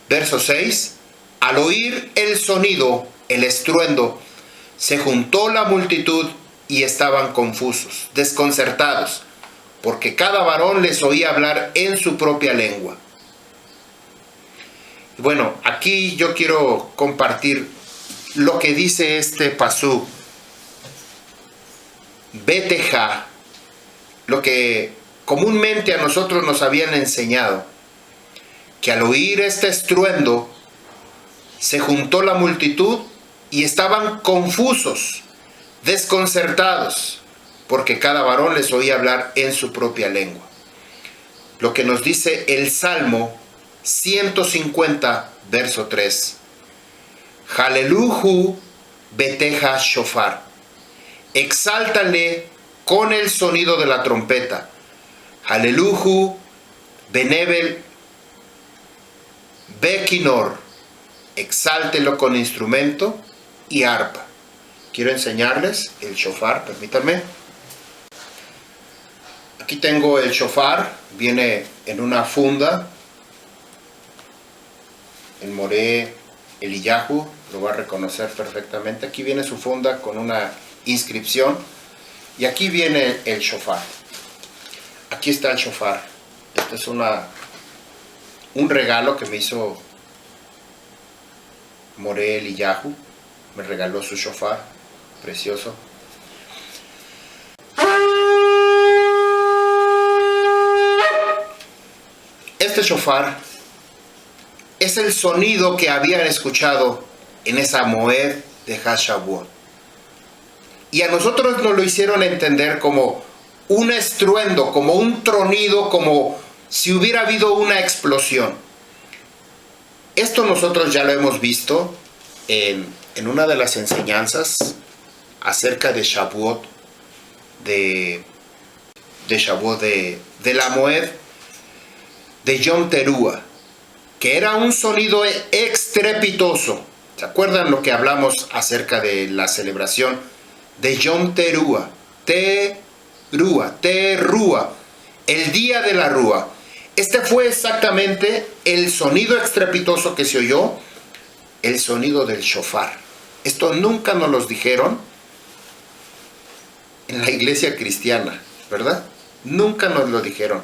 Verso 6. Al oír el sonido, el estruendo, se juntó la multitud y estaban confusos, desconcertados, porque cada varón les oía hablar en su propia lengua. Bueno, aquí yo quiero compartir lo que dice este pasú. Beteja, lo que comúnmente a nosotros nos habían enseñado, que al oír este estruendo, se juntó la multitud y estaban confusos, desconcertados, porque cada varón les oía hablar en su propia lengua. Lo que nos dice el Salmo 150, verso 3. Haleluhu beteja shofar. Exáltale con el sonido de la trompeta. Haleluhu benebel bekinor. Exáltelo con instrumento y arpa. Quiero enseñarles el shofar, permítanme. Aquí tengo el shofar, viene en una funda. El Moré Eliyahu lo va a reconocer perfectamente. Aquí viene su funda con una inscripción. Y aquí viene el shofar. Aquí está el shofar. Este es un regalo que me hizo Moré Eliyahu. Me regaló su shofar. Precioso. Este shofar es el sonido que habían escuchado en esa Moed de Hashavuot. Y a nosotros nos lo hicieron entender como un estruendo, como un tronido, como si hubiera habido una explosión. Esto nosotros ya lo hemos visto en una de las enseñanzas acerca de Shavuot, de Shavuot de la Moed de Yom Teruah, que era un sonido estrepitoso. ¿Se acuerdan lo que hablamos acerca de la celebración de Yom Teruah? Teruah, el día de la Rúa. Este fue exactamente el sonido estrepitoso que se oyó, el sonido del shofar. Esto nunca nos lo dijeron en la iglesia cristiana, ¿verdad? Nunca nos lo dijeron.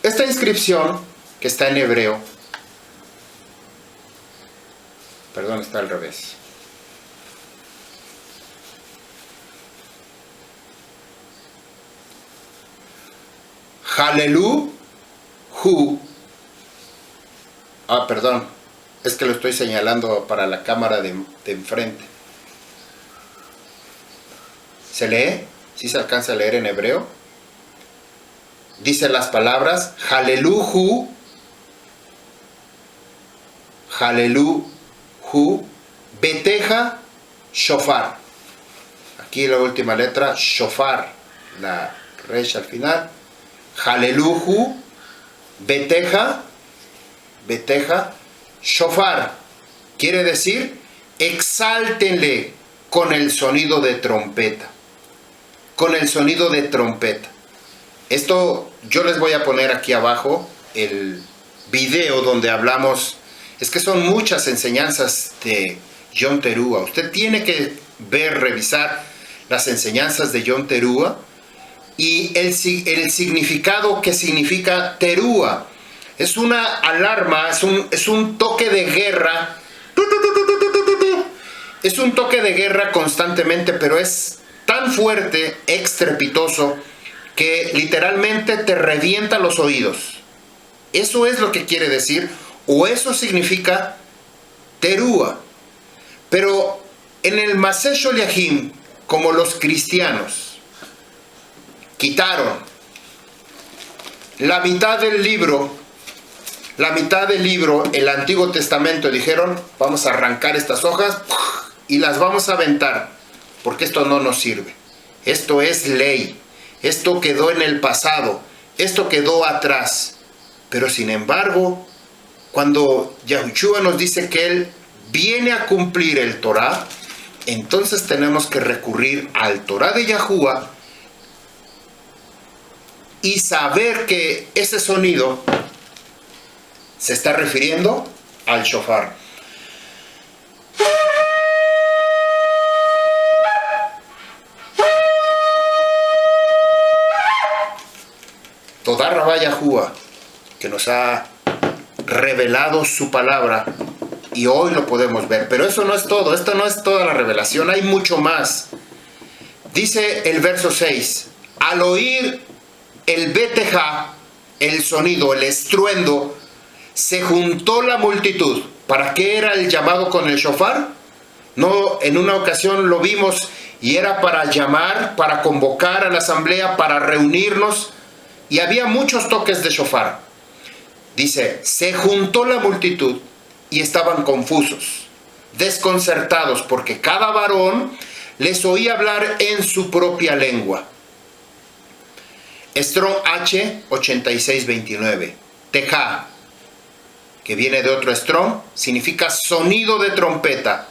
Esta inscripción, que está en hebreo, perdón, está al revés. Haleluhu. Perdón, es que lo estoy señalando para la cámara de enfrente. ¿Se lee? ¿Sí se alcanza a leer en hebreo? Dice las palabras Haleluhu, beteja shofar. Aquí la última letra, shofar, la resh al final. Haleluhu, beteja shofar. Quiere decir, exáltenle con el sonido de trompeta. Con el sonido de trompeta. Esto yo les voy a poner aquí abajo el video donde hablamos. Es que son muchas enseñanzas de Yom Teruah. Usted tiene que revisar las enseñanzas de Yom Teruah y el significado que significa Teruah. Es una alarma, es un toque de guerra. Es un toque de guerra constantemente, pero es tan fuerte, estrepitoso, que literalmente te revienta los oídos. Eso es lo que quiere decir, o eso significa Teruah. Pero en el Maseh Sholiachim, como los cristianos quitaron la mitad del libro, el Antiguo Testamento, dijeron, vamos a arrancar estas hojas y las vamos a aventar, porque esto no nos sirve. Esto es ley. Esto quedó en el pasado. Esto quedó atrás. Pero sin embargo, cuando Yahushua nos dice que Él viene a cumplir el Torah, entonces tenemos que recurrir al Torah de Yahushua y saber que ese sonido se está refiriendo al shofar. Toda Rabá Yahuwah, que nos ha revelado su palabra, y hoy lo podemos ver. Pero eso no es todo, esto no es toda la revelación, hay mucho más. Dice el verso 6, al oír el Betejá, el sonido, el estruendo, se juntó la multitud. ¿Para qué era el llamado con el shofar? No, en una ocasión lo vimos y era para llamar, para convocar a la asamblea, para reunirnos, y había muchos toques de shofar. Dice, se juntó la multitud y estaban confusos, desconcertados, porque cada varón les oía hablar en su propia lengua. Strong H 8629. Teja, que viene de otro Strong, significa sonido de trompeta.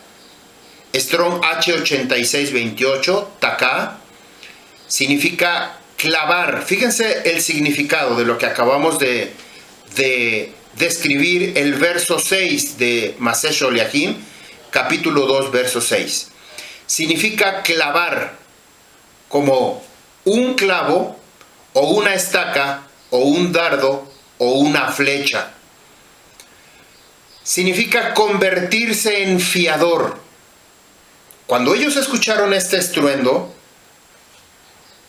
Strong H 8628, Taká, significa clavar. Fíjense el significado de lo que acabamos de describir, el verso 6 de Masesh Oliahim, capítulo 2, verso 6. Significa clavar, como un clavo, o una estaca, o un dardo, o una flecha. Significa convertirse en fiador. Cuando ellos escucharon este estruendo,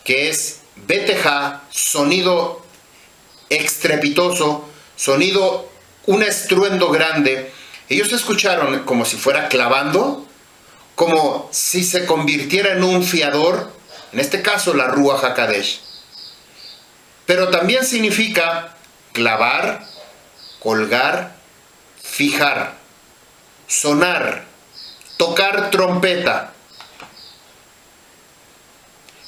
que es Betejá, sonido estrepitoso, sonido, un estruendo grande, ellos escucharon como si fuera clavando, como si se convirtiera en un fiador, en este caso la Ruach HaKadosh. Pero también significa clavar, colgar, fijar, sonar, tocar trompeta.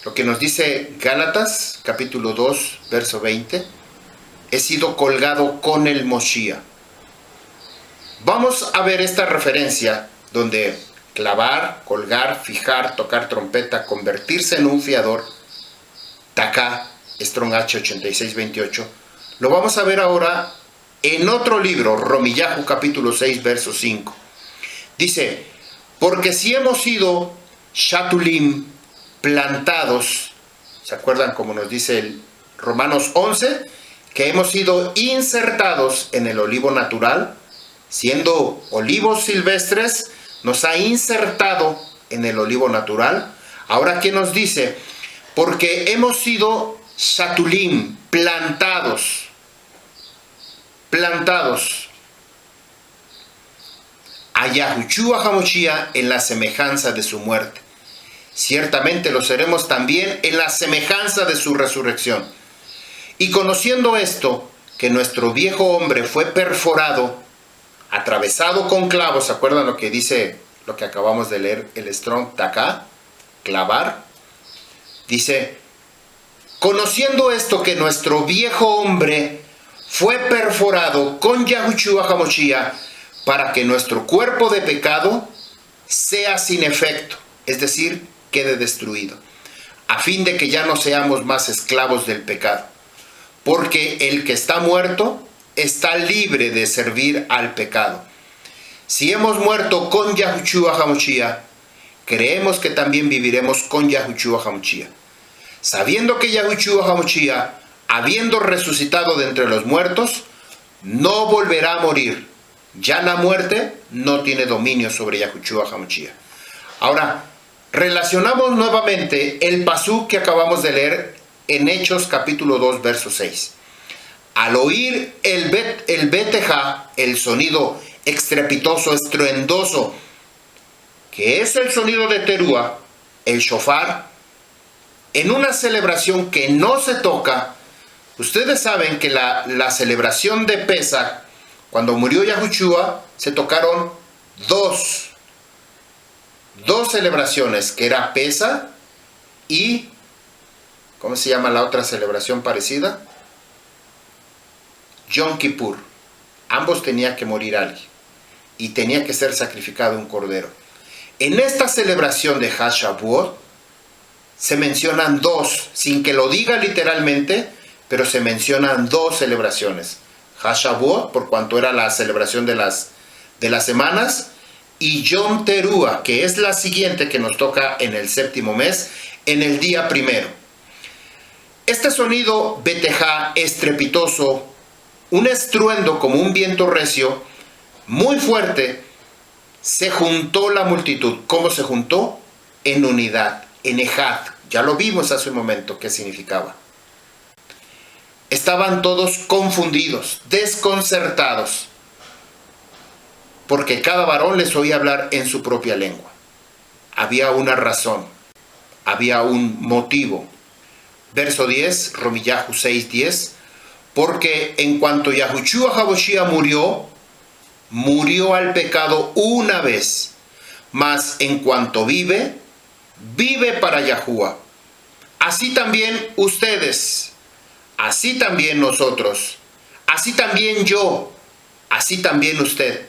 Lo que nos dice Gálatas, capítulo 2, verso 20, he sido colgado con el Moshiach. Vamos a ver esta referencia donde clavar, colgar, fijar, tocar trompeta, convertirse en un fiador, Taká, Strong H 8628. Lo vamos a ver ahora en otro libro, Romillahu capítulo 6, verso 5. Dice, porque si hemos sido Shatulim, plantados, ¿se acuerdan como nos dice el Romanos 11? Que hemos sido insertados en el olivo natural, siendo olivos silvestres, nos ha insertado en el olivo natural. Ahora, ¿qué nos dice? Porque hemos sido Shatulim, plantados, a Yahushua HaMashiach en la semejanza de su muerte. Ciertamente lo seremos también en la semejanza de su resurrección. Y conociendo esto, que nuestro viejo hombre fue perforado, atravesado con clavos, ¿se acuerdan lo que dice, lo que acabamos de leer, el Strong Taká, clavar? Dice, conociendo esto, que nuestro viejo hombre fue perforado con Yahushua HaMashiach, para que nuestro cuerpo de pecado sea sin efecto, es decir, quede destruido, a fin de que ya no seamos más esclavos del pecado. Porque el que está muerto está libre de servir al pecado. Si hemos muerto con Yahushua HaMashiach, creemos que también viviremos con Yahushua HaMashiach, sabiendo que Yahushua HaMashiach, habiendo resucitado de entre los muertos, no volverá a morir. Ya la muerte no tiene dominio sobre Yahushua HaMashiach. Ahora, relacionamos nuevamente el pasú que acabamos de leer en Hechos capítulo 2, verso 6. Al oír el Betejá, el sonido estrepitoso, estruendoso, que es el sonido de Terúa, el shofar, en una celebración que no se toca. Ustedes saben que la celebración de Pesach, cuando murió Yahushua, se tocaron dos celebraciones, que era Pesach y, ¿cómo se llama la otra celebración parecida? Yom Kippur. Ambos tenía que morir alguien y tenía que ser sacrificado un cordero. En esta celebración de Shavuot se mencionan dos, sin que lo diga literalmente, pero se mencionan dos celebraciones. Shavuot, por cuanto era la celebración de las semanas, y Yom Teruah, que es la siguiente que nos toca en el séptimo mes, en el día primero. Este sonido betejá estrepitoso, un estruendo como un viento recio, muy fuerte, se juntó la multitud. ¿Cómo se juntó? En unidad, en ejad. Ya lo vimos hace un momento qué significaba. Estaban todos confundidos, desconcertados, porque cada varón les oía hablar en su propia lengua. Había una razón, había un motivo. Verso 10, Romillahu 6:10, porque en cuanto Yahushua HaMashiach murió al pecado una vez, mas en cuanto vive para Yahuwah. Así también ustedes, así también nosotros, así también yo, así también usted.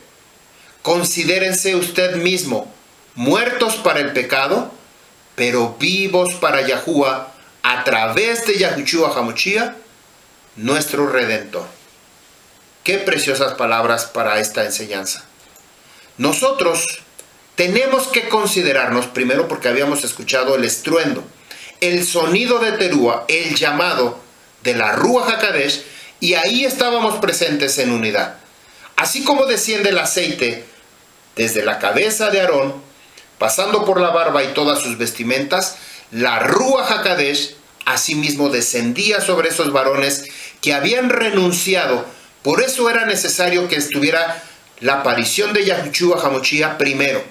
Considérense usted mismo muertos para el pecado, pero vivos para Yahuwah a través de Yahushua HaMashiach, nuestro Redentor. Qué preciosas palabras para esta enseñanza. Nosotros tenemos que considerarnos, primero porque habíamos escuchado el estruendo, el sonido de Terúa, el llamado de la Ruach HaKadosh, y ahí estábamos presentes en unidad. Así como desciende el aceite desde la cabeza de Aarón, pasando por la barba y todas sus vestimentas, la Ruach HaKadosh asimismo descendía sobre esos varones que habían renunciado. Por eso era necesario que estuviera la aparición de Yahushua HaMashiach primero.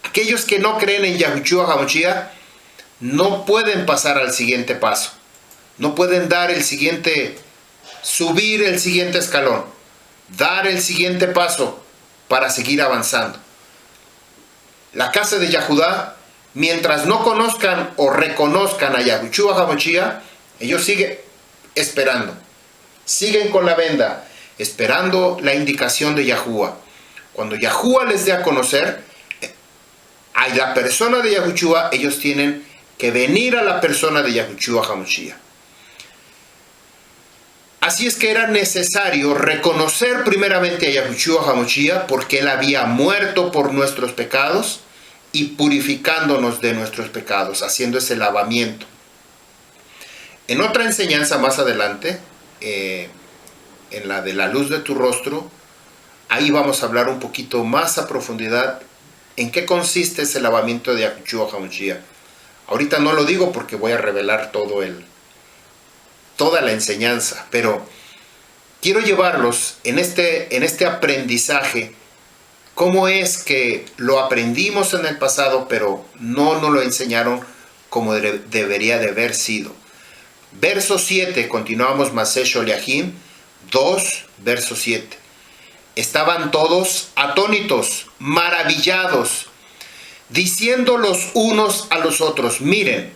Aquellos que no creen en Yahushua HaMashiach no pueden pasar al siguiente paso. No pueden dar el siguiente, subir el siguiente escalón, dar el siguiente paso para seguir avanzando. La casa de Yahudá, mientras no conozcan o reconozcan a Yahushua HaMashiach, ellos siguen esperando. Siguen con la venda, esperando la indicación de Yahuwah. Cuando Yahuwah les dé a conocer a la persona de Yahushua, ellos tienen que venir a la persona de Yahushua HaMashiach. Así es que era necesario reconocer primeramente a Yahushua HaMashiach porque Él había muerto por nuestros pecados y purificándonos de nuestros pecados, haciendo ese lavamiento. En otra enseñanza más adelante, en la de la luz de tu rostro, ahí vamos a hablar un poquito más a profundidad en qué consiste ese lavamiento de Yahushua HaMashiach. Ahorita no lo digo porque voy a revelar toda la enseñanza, pero quiero llevarlos en este aprendizaje, cómo es que lo aprendimos en el pasado, pero no nos lo enseñaron como debería de haber sido. Verso 7, continuamos Maseh Sholiachim 2, verso 7. Estaban todos atónitos, maravillados, diciendo los unos a los otros, miren,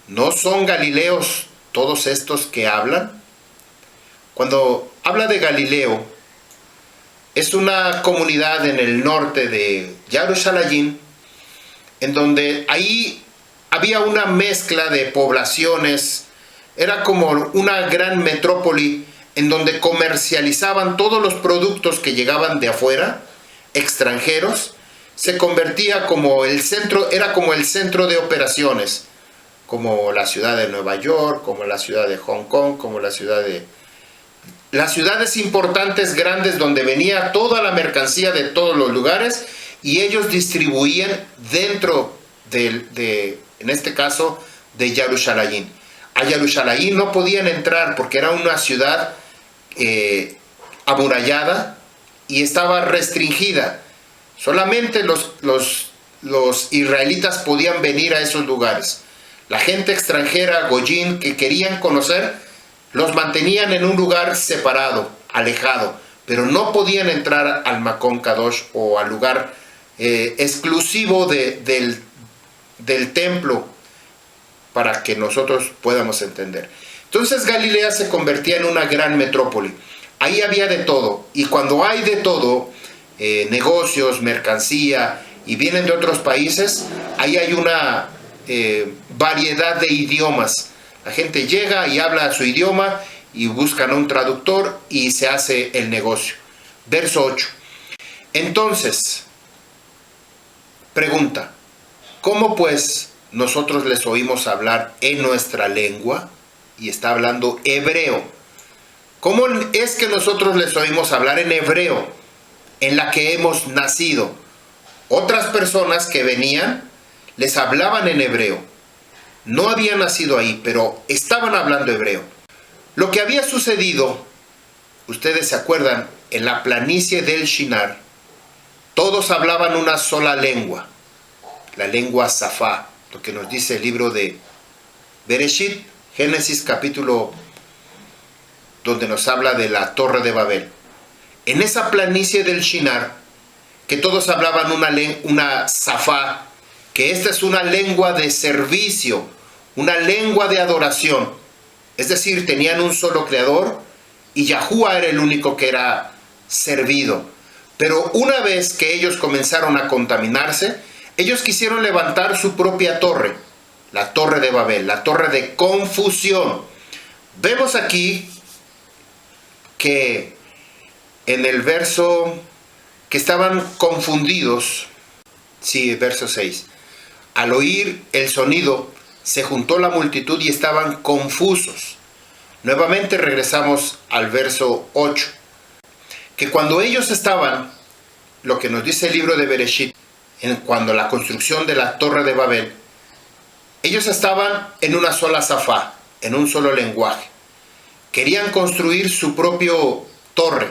¿no son galileos todos estos que hablan? Cuando habla de Galileo, es una comunidad en el norte de Jerusalén, en donde ahí había una mezcla de poblaciones. Era como una gran metrópoli en donde comercializaban todos los productos que llegaban de afuera, extranjeros. Se convertía como el centro, era como el centro de operaciones, como la ciudad de Nueva York, como la ciudad de Hong Kong, como las ciudades importantes grandes donde venía toda la mercancía de todos los lugares y ellos distribuían dentro en este caso, de Jerusalén. A Jerusalén no podían entrar porque era una ciudad amurallada y estaba restringida. Solamente los israelitas podían venir a esos lugares. La gente extranjera, Goyim, que querían conocer, los mantenían en un lugar separado, alejado, pero no podían entrar al Makon Kadosh o al lugar exclusivo del templo para que nosotros podamos entender. Entonces Galilea se convertía en una gran metrópoli. Ahí había de todo, y cuando hay de todo, negocios, mercancía, y vienen de otros países, ahí hay una variedad de idiomas. La gente llega y habla su idioma y buscan un traductor y se hace el negocio. Verso 8. Entonces, pregunta, ¿cómo pues nosotros les oímos hablar en nuestra lengua? y está hablando hebreo. ¿Cómo es que nosotros les oímos hablar en hebreo, en la que hemos nacido? Otras personas que venían les hablaban en hebreo. No habían nacido ahí, pero estaban hablando hebreo. Lo que había sucedido, ustedes se acuerdan, en la planicie del Shinar, todos hablaban una sola lengua, la lengua Safá, lo que nos dice el libro de Bereshit, Génesis capítulo, donde nos habla de la Torre de Babel. En esa planicie del Shinar, que todos hablaban una Safá, que esta es una lengua de servicio, una lengua de adoración. Es decir, tenían un solo creador y Yahuwah era el único que era servido. Pero una vez que ellos comenzaron a contaminarse, ellos quisieron levantar su propia torre, la Torre de Babel, la torre de confusión. Vemos aquí que en el verso que estaban confundidos, sí, verso 6, al oír el sonido se juntó la multitud y estaban confusos. Nuevamente regresamos al verso 8, que cuando ellos estaban, lo que nos dice el libro de Bereshit, cuando la construcción de la Torre de Babel, ellos estaban en una sola Safá, en un solo lenguaje. Querían construir su propio torre,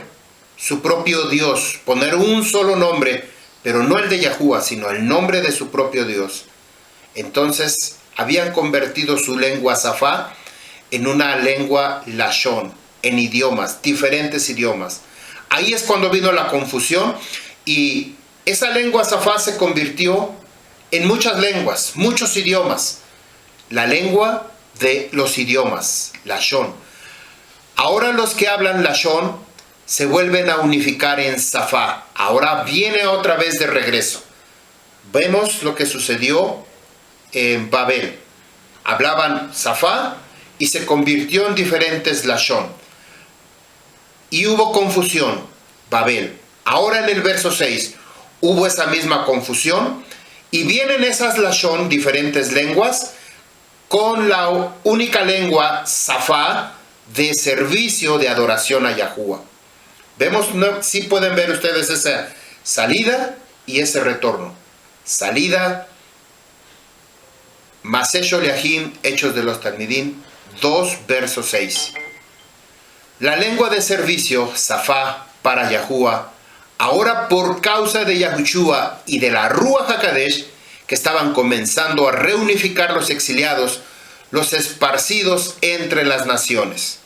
su propio Dios, poner un solo nombre, pero no el de Yahuwah, sino el nombre de su propio Dios. Entonces habían convertido su lengua Safá en una lengua Lashon, en idiomas, diferentes idiomas. Ahí es cuando vino la confusión y esa lengua Safá se convirtió en muchas lenguas, muchos idiomas. La lengua de los idiomas, Lashon. Ahora los que hablan Lashon se vuelven a unificar en Safá. Ahora viene otra vez de regreso. Vemos lo que sucedió en Babel. Hablaban Safá y se convirtió en diferentes Lashon. Y hubo confusión, Babel. Ahora en el verso 6 hubo esa misma confusión y vienen esas Lashon, diferentes lenguas, con la única lengua Safá de servicio, de adoración a Yahuwah. Vemos, ¿no? Sí pueden ver ustedes esa salida y ese retorno. Salida, Maseh Sholiachim, Hechos de los Talmidim, 2, verso 6. La lengua de servicio, Safá, para Yahuwah, ahora por causa de Yahushua y de la Ruach HaKadosh, que estaban comenzando a reunificar los exiliados, los esparcidos entre las naciones.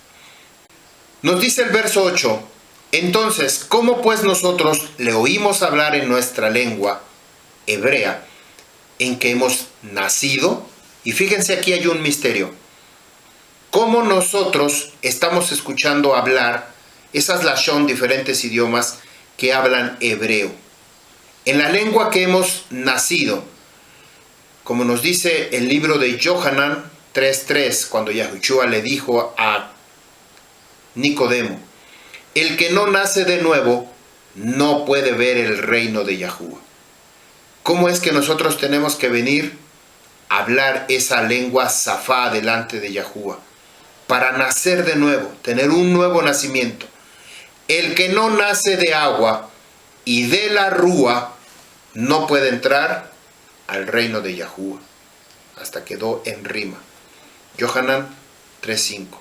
Nos dice el verso 8, entonces, ¿cómo pues nosotros le oímos hablar en nuestra lengua hebrea, en que hemos nacido? Y fíjense, aquí hay un misterio. ¿Cómo nosotros estamos escuchando hablar esas lashon, diferentes idiomas que hablan hebreo? En la lengua que hemos nacido, como nos dice el libro de Yohanan 3:3, cuando Yahushua le dijo a Nicodemo, el que no nace de nuevo no puede ver el reino de Yahuwah. ¿Cómo es que nosotros tenemos que venir a hablar esa lengua Safá delante de Yahuwah? Para nacer de nuevo, tener un nuevo nacimiento. El que no nace de agua y de la Rúa no puede entrar al reino de Yahuwah. Hasta quedó en rima. Yohanan 3:5.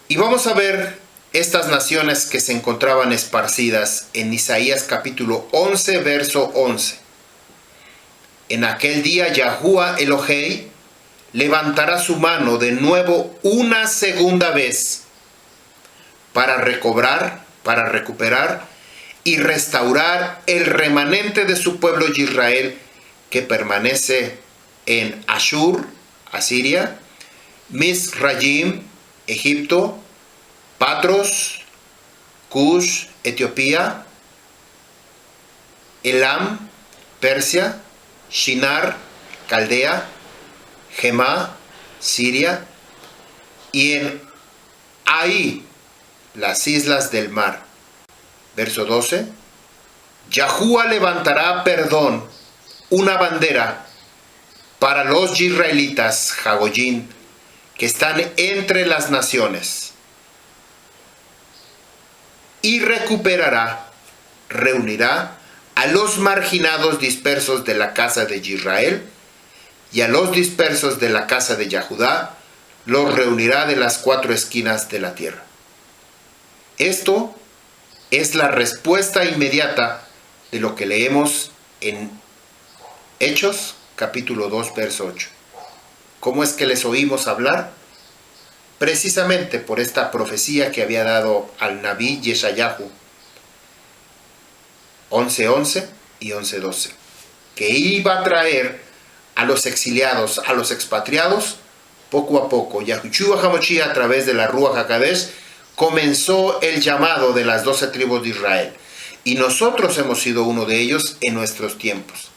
Y vamos a ver estas naciones que se encontraban esparcidas en Isaías capítulo 11, verso 11. En aquel día Yahuwah Elohei levantará su mano de nuevo una segunda vez para recuperar y restaurar el remanente de su pueblo Israel que permanece en Ashur, Asiria, Misrayim, Egipto, Patros, Cush, Etiopía, Elam, Persia, Shinar, Caldea, Gemá, Siria, y en Ahí, las islas del mar. Verso 12. Yahuwah levantará perdón, una bandera, para los israelitas, Jagoyín, que están entre las naciones, y reunirá a los marginados dispersos de la casa de Israel, y a los dispersos de la casa de Judá, los reunirá de las 4 esquinas de la tierra. Esto es la respuesta inmediata de lo que leemos en Hechos, capítulo 2, verso 8. ¿Cómo es que les oímos hablar? Precisamente por esta profecía que había dado al Nabí Yeshayahu, 11:11 y 11:12, que iba a traer a los exiliados, a los expatriados, poco a poco. Yahushua HaMashiach, a través de la Ruach HaKodesh, comenzó el llamado de las 12 tribus de Israel. Y nosotros hemos sido uno de ellos en nuestros tiempos.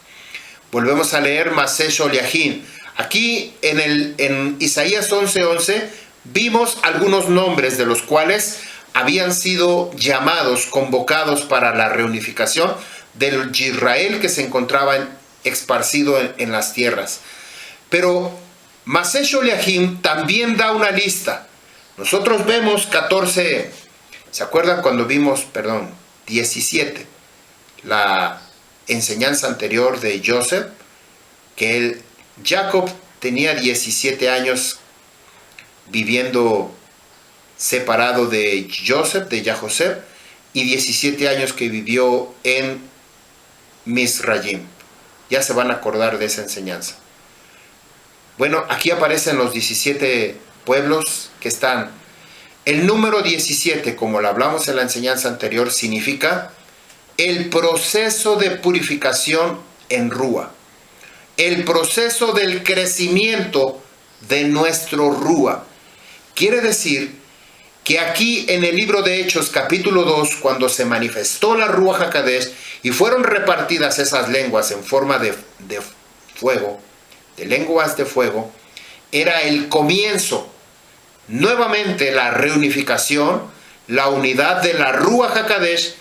Volvemos a leer Masesh Oliahim. Aquí en Isaías 11:11 vimos algunos nombres de los cuales habían sido llamados, convocados para la reunificación del Israel que se encontraba esparcido en las tierras. Pero Masesh Oliahim también da una lista. Nosotros vemos 14, ¿se acuerdan cuando vimos, 17, la enseñanza anterior de Joseph? Que Jacob tenía 17 años viviendo separado de Joseph, de Joseph, y 17 años que vivió en Misraim. Ya se van a acordar de esa enseñanza. Bueno, aquí aparecen los 17 pueblos que están. El número 17, como lo hablamos en la enseñanza anterior, significa el proceso de purificación en Rúa. El proceso del crecimiento de nuestro Rúa. Quiere decir que aquí en el libro de Hechos, capítulo 2, cuando se manifestó la Ruach HaKodesh y fueron repartidas esas lenguas en forma de fuego, de lenguas de fuego, era el comienzo. Nuevamente la reunificación, la unidad de la Ruach HaKodesh,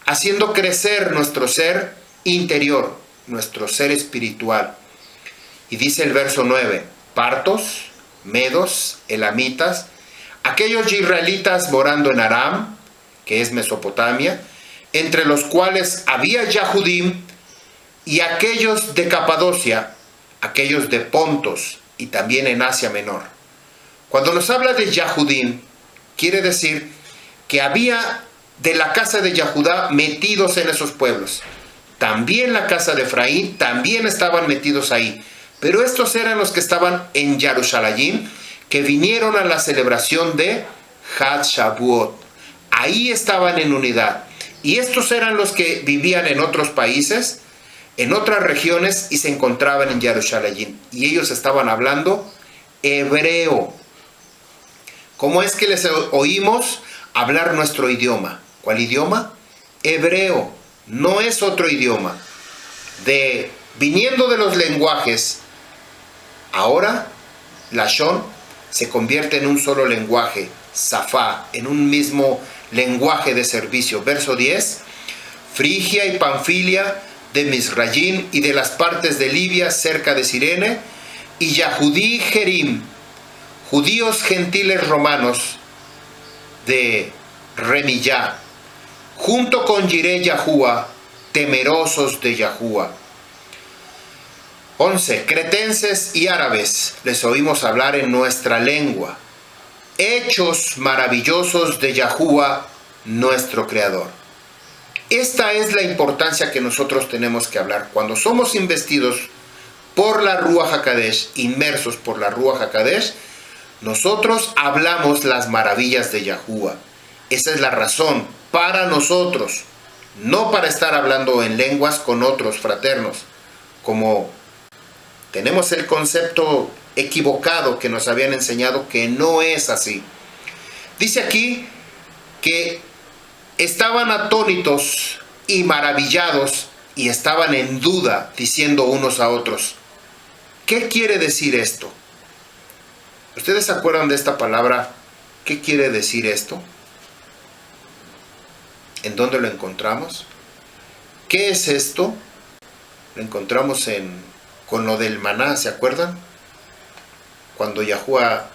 haciendo crecer nuestro ser interior, nuestro ser espiritual. Y dice el verso 9, partos, medos, elamitas, aquellos israelitas morando en Aram, que es Mesopotamia, entre los cuales había Yahudim, y aquellos de Capadocia, aquellos de Pontos, y también en Asia Menor. Cuando nos habla de Yahudim, quiere decir que había de la casa de Yahudá metidos en esos pueblos. También la casa de Efraín, también estaban metidos ahí. Pero estos eran los que estaban en Jerusalén, que vinieron a la celebración de Had Shavuot. Ahí estaban en unidad. Y estos eran los que vivían en otros países, en otras regiones, y se encontraban en Jerusalén. Y ellos estaban hablando hebreo. ¿Cómo es que les oímos hablar nuestro idioma? ¿Cuál idioma? Hebreo. No es otro idioma. Viniendo de los lenguajes, ahora Lashon se convierte en un solo lenguaje, Safá, en un mismo lenguaje de servicio. Verso 10, Frigia y Panfilia, de Misraim y de las partes de Libia cerca de Cirene, y Yahudí Jerim, judíos gentiles romanos de Remillá, junto con Jireh Yahuá, temerosos de Yahuá. 11. Cretenses y árabes, les oímos hablar en nuestra lengua. Hechos maravillosos de Yahuá, nuestro Creador. Esta es la importancia que nosotros tenemos que hablar. Cuando somos investidos por la Ruach HaKodesh, inmersos por la Ruach HaKodesh, nosotros hablamos las maravillas de Yahuá. Esa es la razón para nosotros, no para estar hablando en lenguas con otros fraternos, como tenemos el concepto equivocado que nos habían enseñado que no es así. Dice aquí que estaban atónitos y maravillados y estaban en duda, diciendo unos a otros, ¿qué quiere decir esto? ¿Ustedes se acuerdan de esta palabra? ¿Qué quiere decir esto? ¿En dónde lo encontramos? ¿Qué es esto? Lo encontramos con lo del maná, ¿se acuerdan? cuando Yahuwah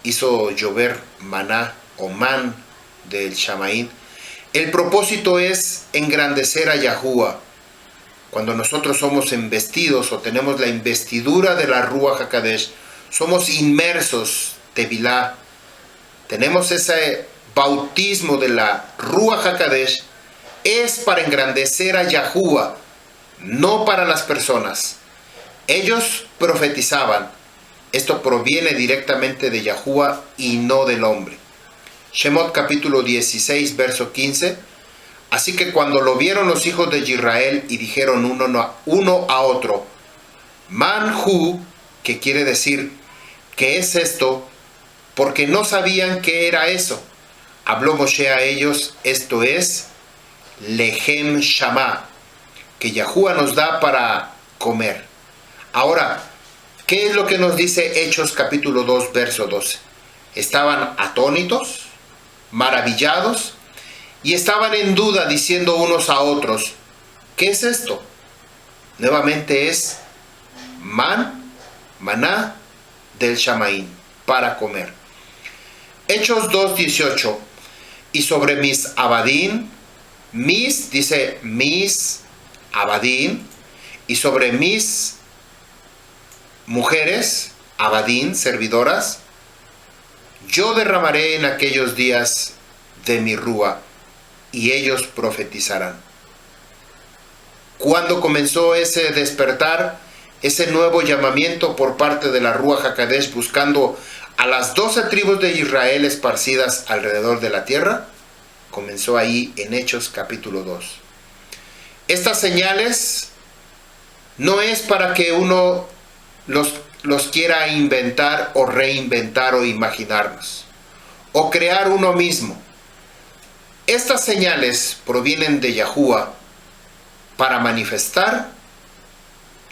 hizo llover maná o man del Shamaín, el propósito es engrandecer a Yahuwah. Cuando nosotros somos investidos o tenemos la investidura de la Ruach HaKodesh, somos inmersos, Tevilá, tenemos ese bautismo de la Ruach HaKodesh, es para engrandecer a Yahuwah, no para las personas. Ellos profetizaban. Esto proviene directamente de Yahuwah y no del hombre. Shemot capítulo 16, verso 15. Así que cuando lo vieron los hijos de Israel y dijeron uno a otro, Manhu, que quiere decir, ¿qué es esto? Porque no sabían qué era eso. Habló Moshe a ellos, esto es Lehem Shama, que Yahuwah nos da para comer. Ahora, ¿qué es lo que nos dice Hechos capítulo 2, verso 12? Estaban atónitos, maravillados, y estaban en duda diciendo unos a otros, ¿qué es esto? Nuevamente es maná del Shamaín, para comer. Hechos 2:18, y sobre mis abadín, dice mis abadín, y sobre mis mujeres, abadín, servidoras, yo derramaré en aquellos días de mi rúa, y ellos profetizarán. ¿Cuándo comenzó ese despertar, ese nuevo llamamiento por parte de la Ruach HaKodesh buscando a las 12 tribus de Israel esparcidas alrededor de la tierra? Comenzó ahí en Hechos capítulo 2. Estas señales no es para que uno los quiera inventar o reinventar o imaginarnos, o crear uno mismo. Estas señales provienen de Yahuwah para manifestar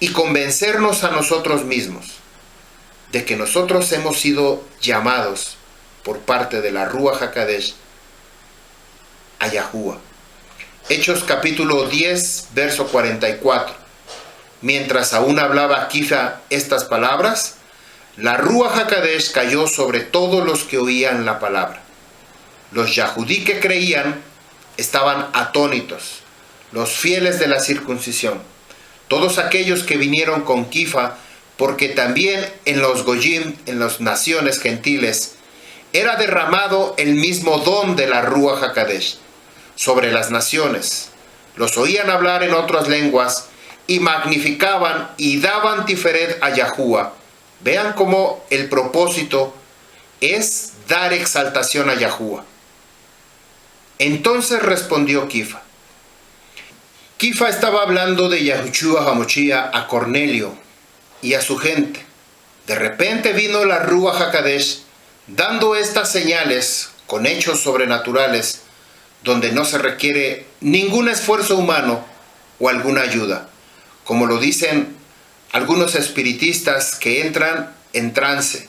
y convencernos a nosotros mismos de que nosotros hemos sido llamados por parte de la Ruach HaKodesh a Yahuwah. Hechos capítulo 10, verso 44. Mientras aún hablaba Kifa estas palabras, la Ruach HaKodesh cayó sobre todos los que oían la palabra. Los Yahudí que creían estaban atónitos, los fieles de la circuncisión, todos aquellos que vinieron con Kifa, porque también en los Goyim, en las naciones gentiles, era derramado el mismo don de la Ruach HaKodesh sobre las naciones. Los oían hablar en otras lenguas y magnificaban y daban tiferet a Yahuwah. Vean cómo el propósito es dar exaltación a Yahuwah. Entonces respondió Kifa. Kifa estaba hablando de Yahushua HaMoshiach a Cornelio y a su gente. De repente vino la Ruach HaKodesh dando estas señales con hechos sobrenaturales donde no se requiere ningún esfuerzo humano o alguna ayuda, como lo dicen algunos espiritistas que entran en trance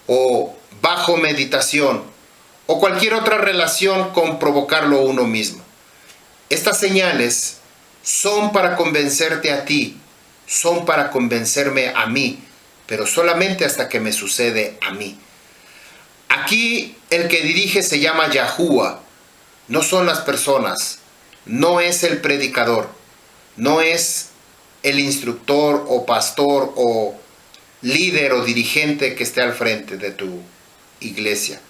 o bajo meditación o cualquier otra relación con provocarlo uno mismo. Estas señales son para convencerte a ti, son para convencerme a mí, pero solamente hasta que me sucede a mí. Aquí el que dirige se llama Yahuwah, no son las personas, no es el predicador, no es el instructor o pastor o líder o dirigente que esté al frente de tu iglesia.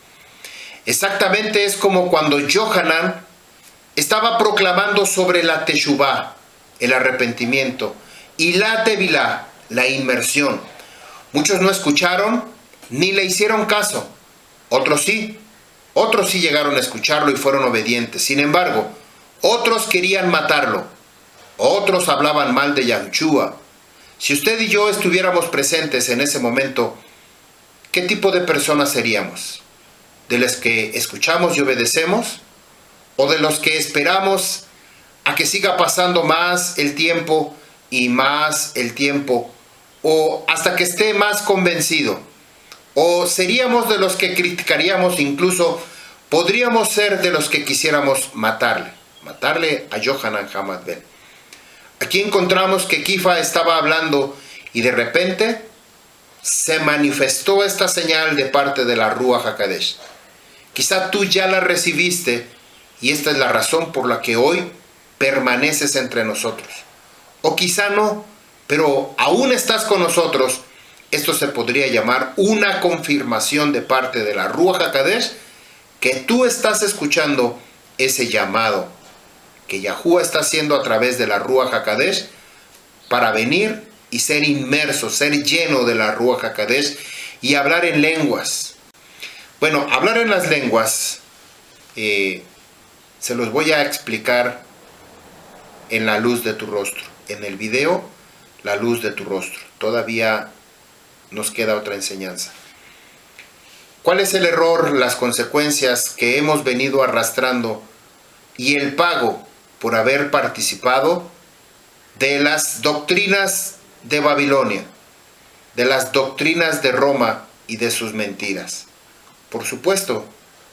Exactamente es como cuando Yohanan estaba proclamando sobre la Teshuvah, el arrepentimiento, y la Tevilá, la inmersión. Muchos no escucharon ni le hicieron caso. Otros sí llegaron a escucharlo y fueron obedientes. Sin embargo, otros querían matarlo. Otros hablaban mal de Yahushua. Si usted y yo estuviéramos presentes en ese momento, ¿qué tipo de personas seríamos? ¿De los que escuchamos y obedecemos? ¿O de los que esperamos a que siga pasando más el tiempo y más el tiempo? ¿O hasta que esté más convencido? ¿O seríamos de los que criticaríamos, incluso podríamos ser de los que quisiéramos matarle a Yohanan Hamad Ben? Aquí encontramos que Kifa estaba hablando y de repente se manifestó esta señal de parte de la Ruach HaKodesh. Quizá tú ya la recibiste y esta es la razón por la que hoy permaneces entre nosotros. O quizá no, pero aún estás con nosotros. Esto se podría llamar una confirmación de parte de la Ruach HaKodesh que tú estás escuchando ese llamado que Yahuwah está haciendo a través de la Ruach HaKodesh para venir y ser inmerso, ser lleno de la Ruach HaKodesh y hablar en lenguas. Bueno, hablar en las lenguas se los voy a explicar en la luz de tu rostro. En el video, la luz de tu rostro. Todavía nos queda otra enseñanza. ¿Cuál es el error, las consecuencias que hemos venido arrastrando y el pago por haber participado de las doctrinas de Babilonia, de las doctrinas de Roma y de sus mentiras? Por supuesto,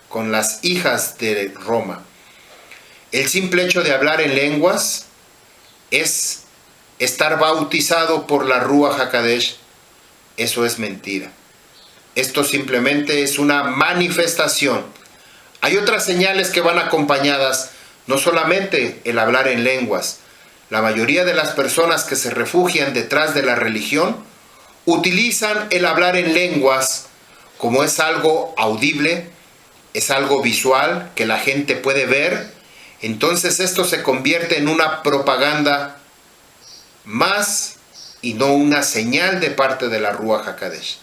con las hijas de Roma. El simple hecho de hablar en lenguas es estar bautizado por la Ruach HaKodesh. Eso es mentira. Esto simplemente es una manifestación. Hay otras señales que van acompañadas, no solamente el hablar en lenguas. La mayoría de las personas que se refugian detrás de la religión utilizan el hablar en lenguas como es algo audible, es algo visual que la gente puede ver. Entonces esto se convierte en una propaganda más y no una señal de parte de la Ruach HaKodesh.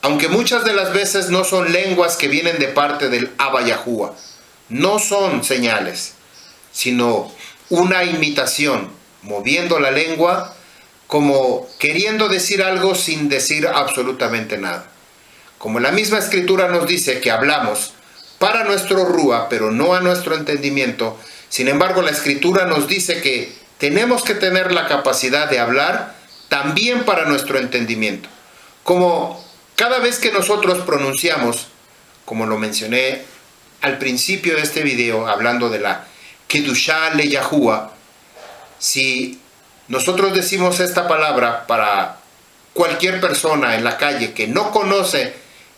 Aunque muchas de las veces no son lenguas que vienen de parte del Abba Yahuwah, no son señales, sino una imitación, moviendo la lengua como queriendo decir algo sin decir absolutamente nada. Como la misma escritura nos dice que hablamos para nuestro Ruach, pero no a nuestro entendimiento, sin embargo la escritura nos dice que tenemos que tener la capacidad de hablar también para nuestro entendimiento. Como cada vez que nosotros pronunciamos, como lo mencioné al principio de este video, hablando de la Kedushá le Yahuwah, si nosotros decimos esta palabra para cualquier persona en la calle que no conoce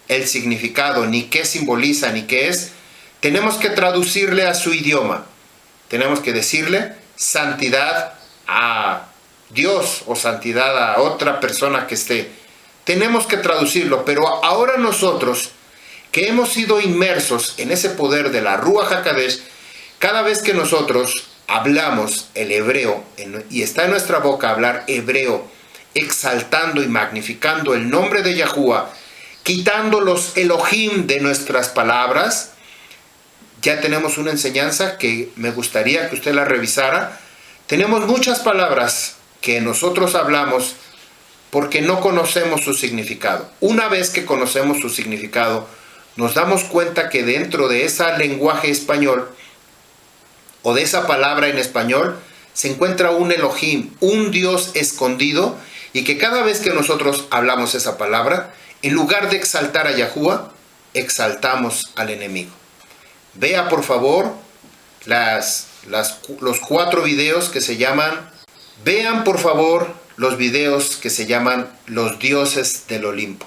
el significado, ni qué simboliza, ni qué es, tenemos que traducirle a su idioma. Tenemos que decirle santidad a Dios o santidad a otra persona que esté. Tenemos que traducirlo, pero ahora nosotros que hemos sido inmersos en ese poder de la Ruach HaKodesh, cada vez que nosotros hablamos el hebreo y está en nuestra boca hablar hebreo, exaltando y magnificando el nombre de Yahuwah, quitando los Elohim de nuestras palabras, ya tenemos una enseñanza que me gustaría que usted la revisara. Tenemos muchas palabras que nosotros hablamos porque no conocemos su significado. Una vez que conocemos su significado, nos damos cuenta que dentro de ese lenguaje español o de esa palabra en español se encuentra un Elohim, un Dios escondido, y que cada vez que nosotros hablamos esa palabra, en lugar de exaltar a Yahuwah, exaltamos al enemigo. Vea por favor los 4 videos que se llaman, vean por favor los videos que se llaman Los Dioses del Olimpo.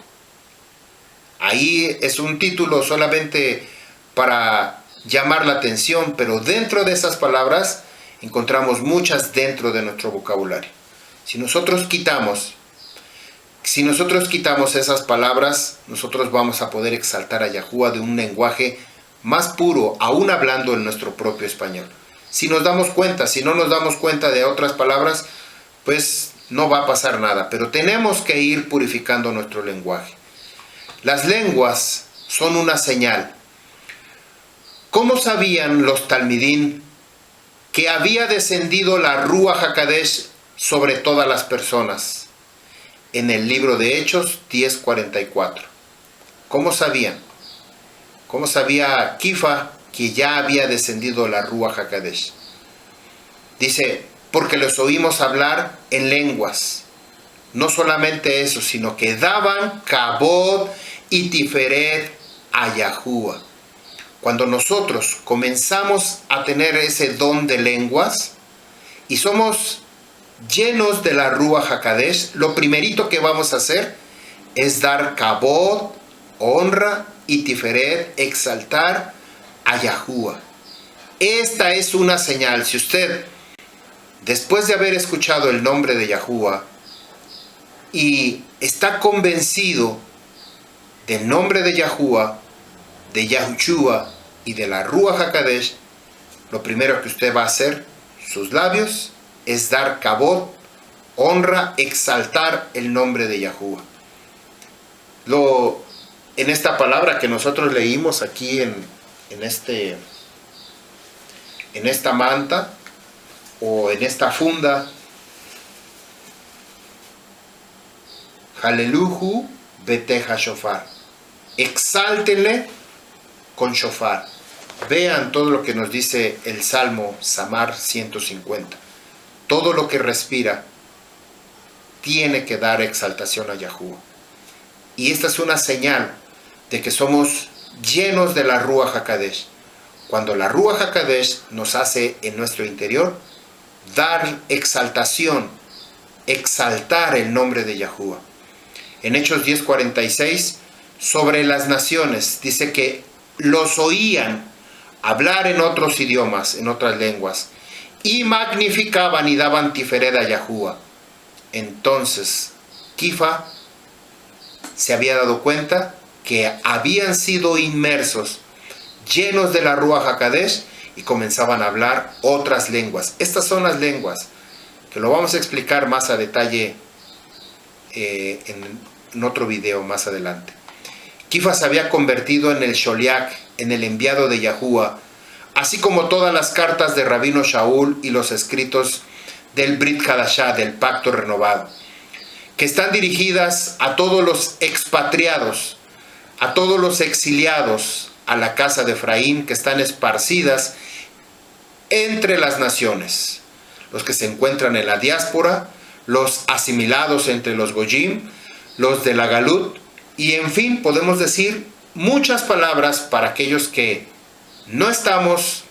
Ahí es un título solamente para llamar la atención, pero dentro de esas palabras encontramos muchas dentro de nuestro vocabulario. Si nosotros quitamos esas palabras, nosotros vamos a poder exaltar a Yahuwah de un lenguaje más puro, aún hablando en nuestro propio español. Si nos damos cuenta, si no nos damos cuenta de otras palabras, pues no va a pasar nada, pero tenemos que ir purificando nuestro lenguaje. Las lenguas son una señal. ¿Cómo sabían los Talmidín que había descendido la Ruach HaKodesh sobre todas las personas? En el libro de Hechos 10:44. ¿Cómo sabían? ¿Cómo sabía Kifa que ya había descendido la Ruach HaKodesh? Dice, porque los oímos hablar en lenguas. No solamente eso, sino que daban kabod y tiferet a Yahuwah. Cuando nosotros comenzamos a tener ese don de lenguas y somos llenos de la Ruach HaKodesh, lo primerito que vamos a hacer es dar kabod, honra, y tiferet, exaltar a Yahuwah. Esta es una señal. Si usted, después de haber escuchado el nombre de Yahuwah y está convencido del nombre de Yahuwah, de Yahushua y de la Ruach HaKodesh, lo primero que usted va a hacer, sus labios, es dar kabod, honra, exaltar el nombre de Yahuwah. En esta palabra que nosotros leímos aquí en esta manta o en esta funda, Haleluhu beteja shofar, exáltenle con shofar. Vean todo lo que nos dice el Salmo Samar 150. Todo lo que respira tiene que dar exaltación a Yahuwah. Y esta es una señal de que somos llenos de la Ruach HaKodesh. Cuando la Ruach HaKodesh nos hace en nuestro interior dar exaltación, exaltar el nombre de Yahuwah. En Hechos 10:46, sobre las naciones, dice que los oían hablar en otros idiomas, en otras lenguas, y magnificaban y daban tiferet a Yahuwah. Entonces, Kifa se había dado cuenta que habían sido inmersos, llenos de la Ruach HaKodesh, y comenzaban a hablar otras lenguas. Estas son las lenguas, que lo vamos a explicar más a detalle en otro video más adelante. Kifa se había convertido en el Sholiach, en el enviado de Yahuwah, así como todas las cartas de Rabino Shaul y los escritos del Brit Hadashah, del pacto renovado, que están dirigidas a todos los expatriados, a todos los exiliados a la casa de Efraín, que están esparcidas entre las naciones, los que se encuentran en la diáspora, los asimilados entre los Goyim, los de la Galut, y en fin, podemos decir muchas palabras para aquellos que no estamos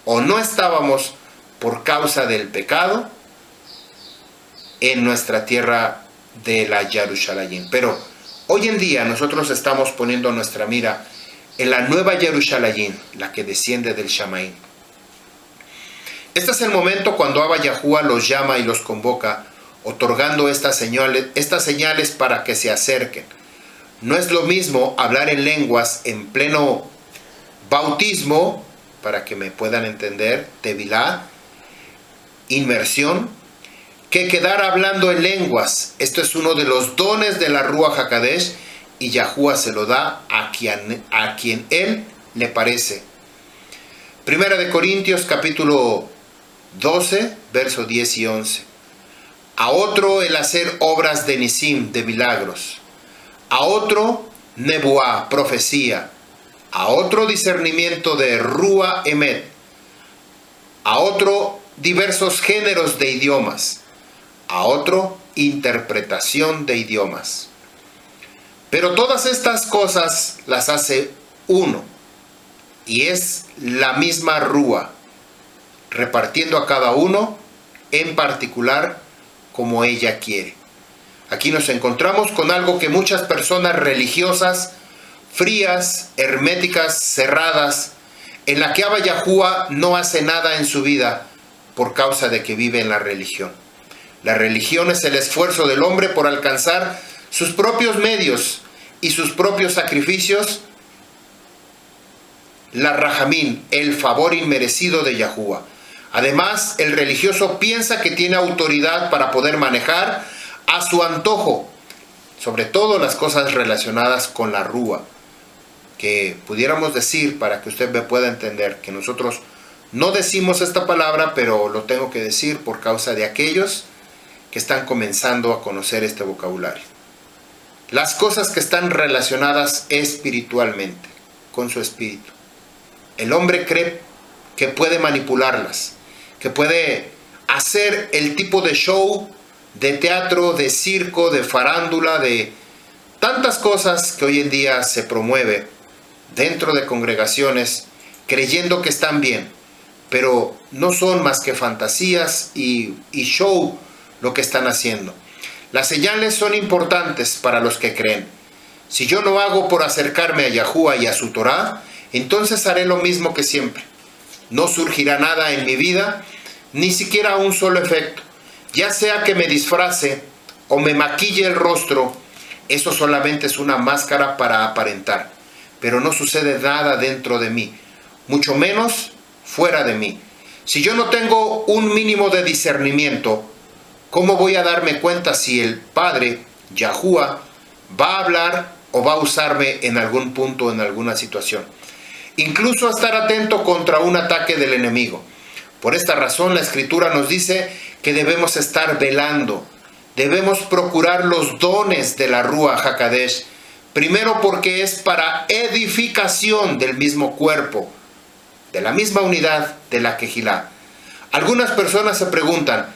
o no estábamos por causa del pecado en nuestra tierra de la Yerushalayim. Pero hoy en día nosotros estamos poniendo nuestra mira en la nueva Yerushalayim, la que desciende del Shamaim. Este es el momento cuando Abba Yahuwah los llama y los convoca, otorgando estas señales para que se acerquen. No es lo mismo hablar en lenguas en pleno bautismo, para que me puedan entender, tevilá, inmersión, que quedar hablando en lenguas. Esto es uno de los dones de la Ruach HaKodesh, y Yahuwah se lo da a quien Él le parece. Primera de Corintios capítulo 12, versos 10 y 11. A otro el hacer obras de Nisim, de milagros. A otro nebuá, profecía. A otro discernimiento de Rúa Emet. A otro diversos géneros de idiomas. A otro interpretación de idiomas. Pero todas estas cosas las hace uno, y es la misma Rúa, repartiendo a cada uno en particular como ella quiere. Aquí nos encontramos con algo que muchas personas religiosas, frías, herméticas, cerradas, en la que Abba Yahuwah no hace nada en su vida por causa de que vive en la religión. La religión es el esfuerzo del hombre por alcanzar sus propios medios y sus propios sacrificios, la Rahamín, el favor inmerecido de Yahuwah. Además, el religioso piensa que tiene autoridad para poder manejar a su antojo, sobre todo las cosas relacionadas con la Rúa, que pudiéramos decir, para que usted me pueda entender, que nosotros no decimos esta palabra, pero lo tengo que decir por causa de aquellos que están comenzando a conocer este vocabulario. Las cosas que están relacionadas espiritualmente, con su espíritu. El hombre cree que puede manipularlas, que puede hacer el tipo de show, de teatro, de circo, de farándula, de tantas cosas que hoy en día se promueve dentro de congregaciones, creyendo que están bien, pero no son más que fantasías y show lo que están haciendo. Las señales son importantes para los que creen. Si yo no hago por acercarme a Yahuwah y a su Torah, entonces haré lo mismo que siempre. No surgirá nada en mi vida, ni siquiera un solo efecto. Ya sea que me disfrace o me maquille el rostro, eso solamente es una máscara para aparentar. Pero no sucede nada dentro de mí, mucho menos fuera de mí. Si yo no tengo un mínimo de discernimiento, ¿cómo voy a darme cuenta si el Padre, Yahuwah, va a hablar o va a usarme en algún punto, en alguna situación? Incluso estar atento contra un ataque del enemigo. Por esta razón la Escritura nos dice que debemos estar velando, debemos procurar los dones de la Ruach HaKodesh, primero porque es para edificación del mismo cuerpo, de la misma unidad de la Kehilá. Algunas personas se preguntan,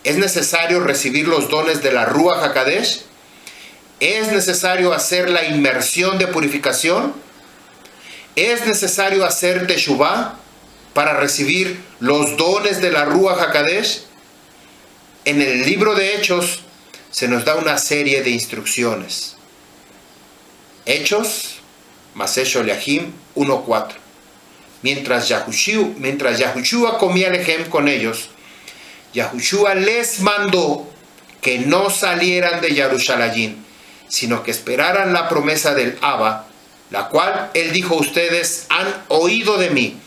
¿es necesario recibir los dones de la Ruach HaKodesh? ¿Es necesario hacer la inmersión de purificación? ¿Es necesario hacer Teshuvah para recibir los dones de la Ruach HaKodesh? En el libro de Hechos se nos da una serie de instrucciones. Hechos, Maseh Sholeachim 1:4. Mientras Yahushua comía lejem con ellos, Yahushua les mandó que no salieran de Jerusalén, sino que esperaran la promesa del Abba, la cual él dijo: ustedes han oído de mí.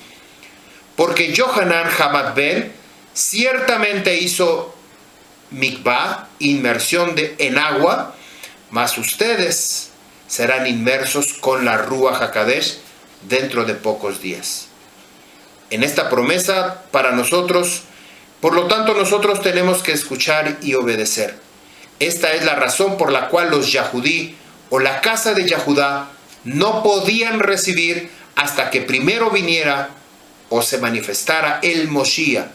Porque Yohanan Hamatbel ciertamente hizo mikvah, inmersión en agua, mas ustedes serán inmersos con la Ruach HaKodesh dentro de pocos días. En esta promesa para nosotros, por lo tanto, nosotros tenemos que escuchar y obedecer. Esta es la razón por la cual los Yahudí o la casa de Yahudá no podían recibir hasta que primero viniera o se manifestara el Moshiach.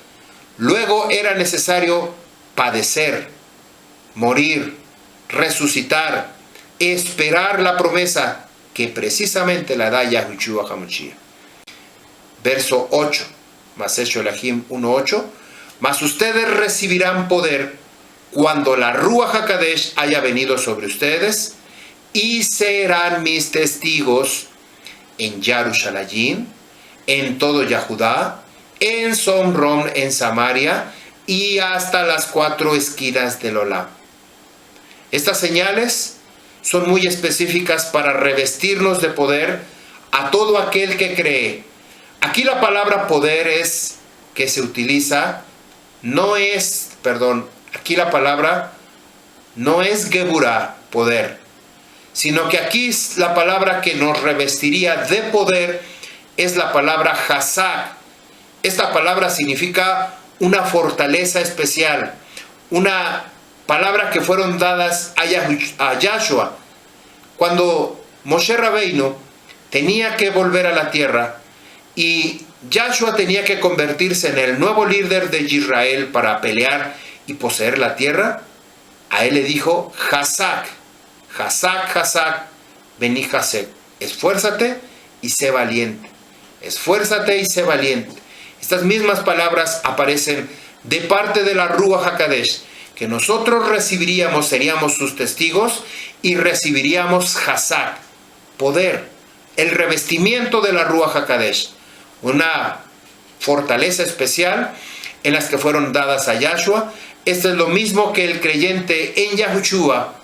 Luego era necesario padecer, morir, resucitar, esperar la promesa que precisamente la da Yahushua HaMashiach. Verso 8, Maseh Sholeachim 1:8. Mas ustedes recibirán poder cuando la Ruach HaKodesh haya venido sobre ustedes, y serán mis testigos en Jerusalén, en todo Yahudá, en Somrón, en Samaria, y hasta las 4 esquinas del Olam. Estas señales son muy específicas para revestirnos de poder a todo aquel que cree. Aquí la palabra poder que se utiliza, aquí la palabra no es Geburah, poder, sino que aquí la palabra que nos revestiría de poder es la palabra Hazak. Esta palabra significa una fortaleza especial, una palabra que fueron dadas a Yahshua. Cuando Moshe Rabbeinu tenía que volver a la tierra y Yahshua tenía que convertirse en el nuevo líder de Israel para pelear y poseer la tierra, a él le dijo: Hazak, Hazak, Hazak, vení Hazek, esfuérzate y sé valiente, esfuérzate y sé valiente. Estas mismas palabras aparecen de parte de la Ruach HaKodesh, que nosotros recibiríamos, seríamos sus testigos y recibiríamos Hazak, poder, el revestimiento de la Ruach HaKodesh, una fortaleza especial en las que fueron dadas a Yahshua. Esto es lo mismo que el creyente en Yahushua,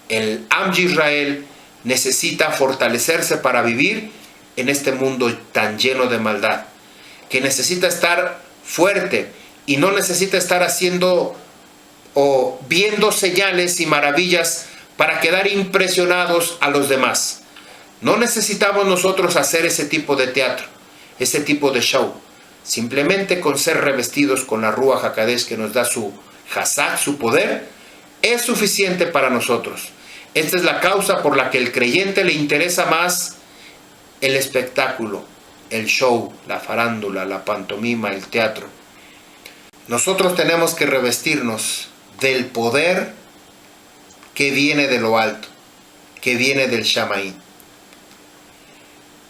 el Am Yisrael, necesita fortalecerse para vivir en este mundo tan lleno de maldad, que necesita estar fuerte y no necesita estar haciendo o viendo señales y maravillas para quedar impresionados a los demás. No necesitamos nosotros hacer ese tipo de teatro, ese tipo de show. Simplemente con ser revestidos con la Ruach HaKodesh que nos da su Hazak, su poder, es suficiente para nosotros. Esta es la causa por la que el creyente le interesa más el espectáculo, el show, la farándula, la pantomima, el teatro. Nosotros tenemos que revestirnos del poder que viene de lo alto, que viene del Shamaín.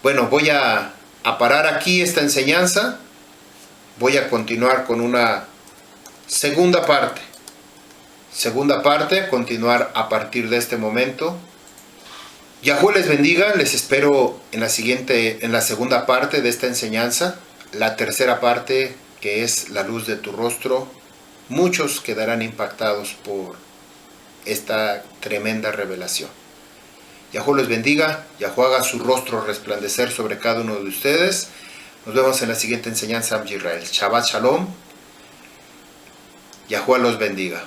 Bueno, voy a parar aquí esta enseñanza. Voy a continuar con una segunda parte. segunda parte, continuar a partir de este momento. Yahuwah les bendiga, les espero en la segunda parte de esta enseñanza, la tercera parte, que es la luz de tu rostro. Muchos quedarán impactados por esta tremenda revelación. Yahuwah les bendiga, Yahuwah haga su rostro resplandecer sobre cada uno de ustedes. Nos vemos en la siguiente enseñanza, Am Yisrael. Shabbat Shalom. Yahuwah los bendiga.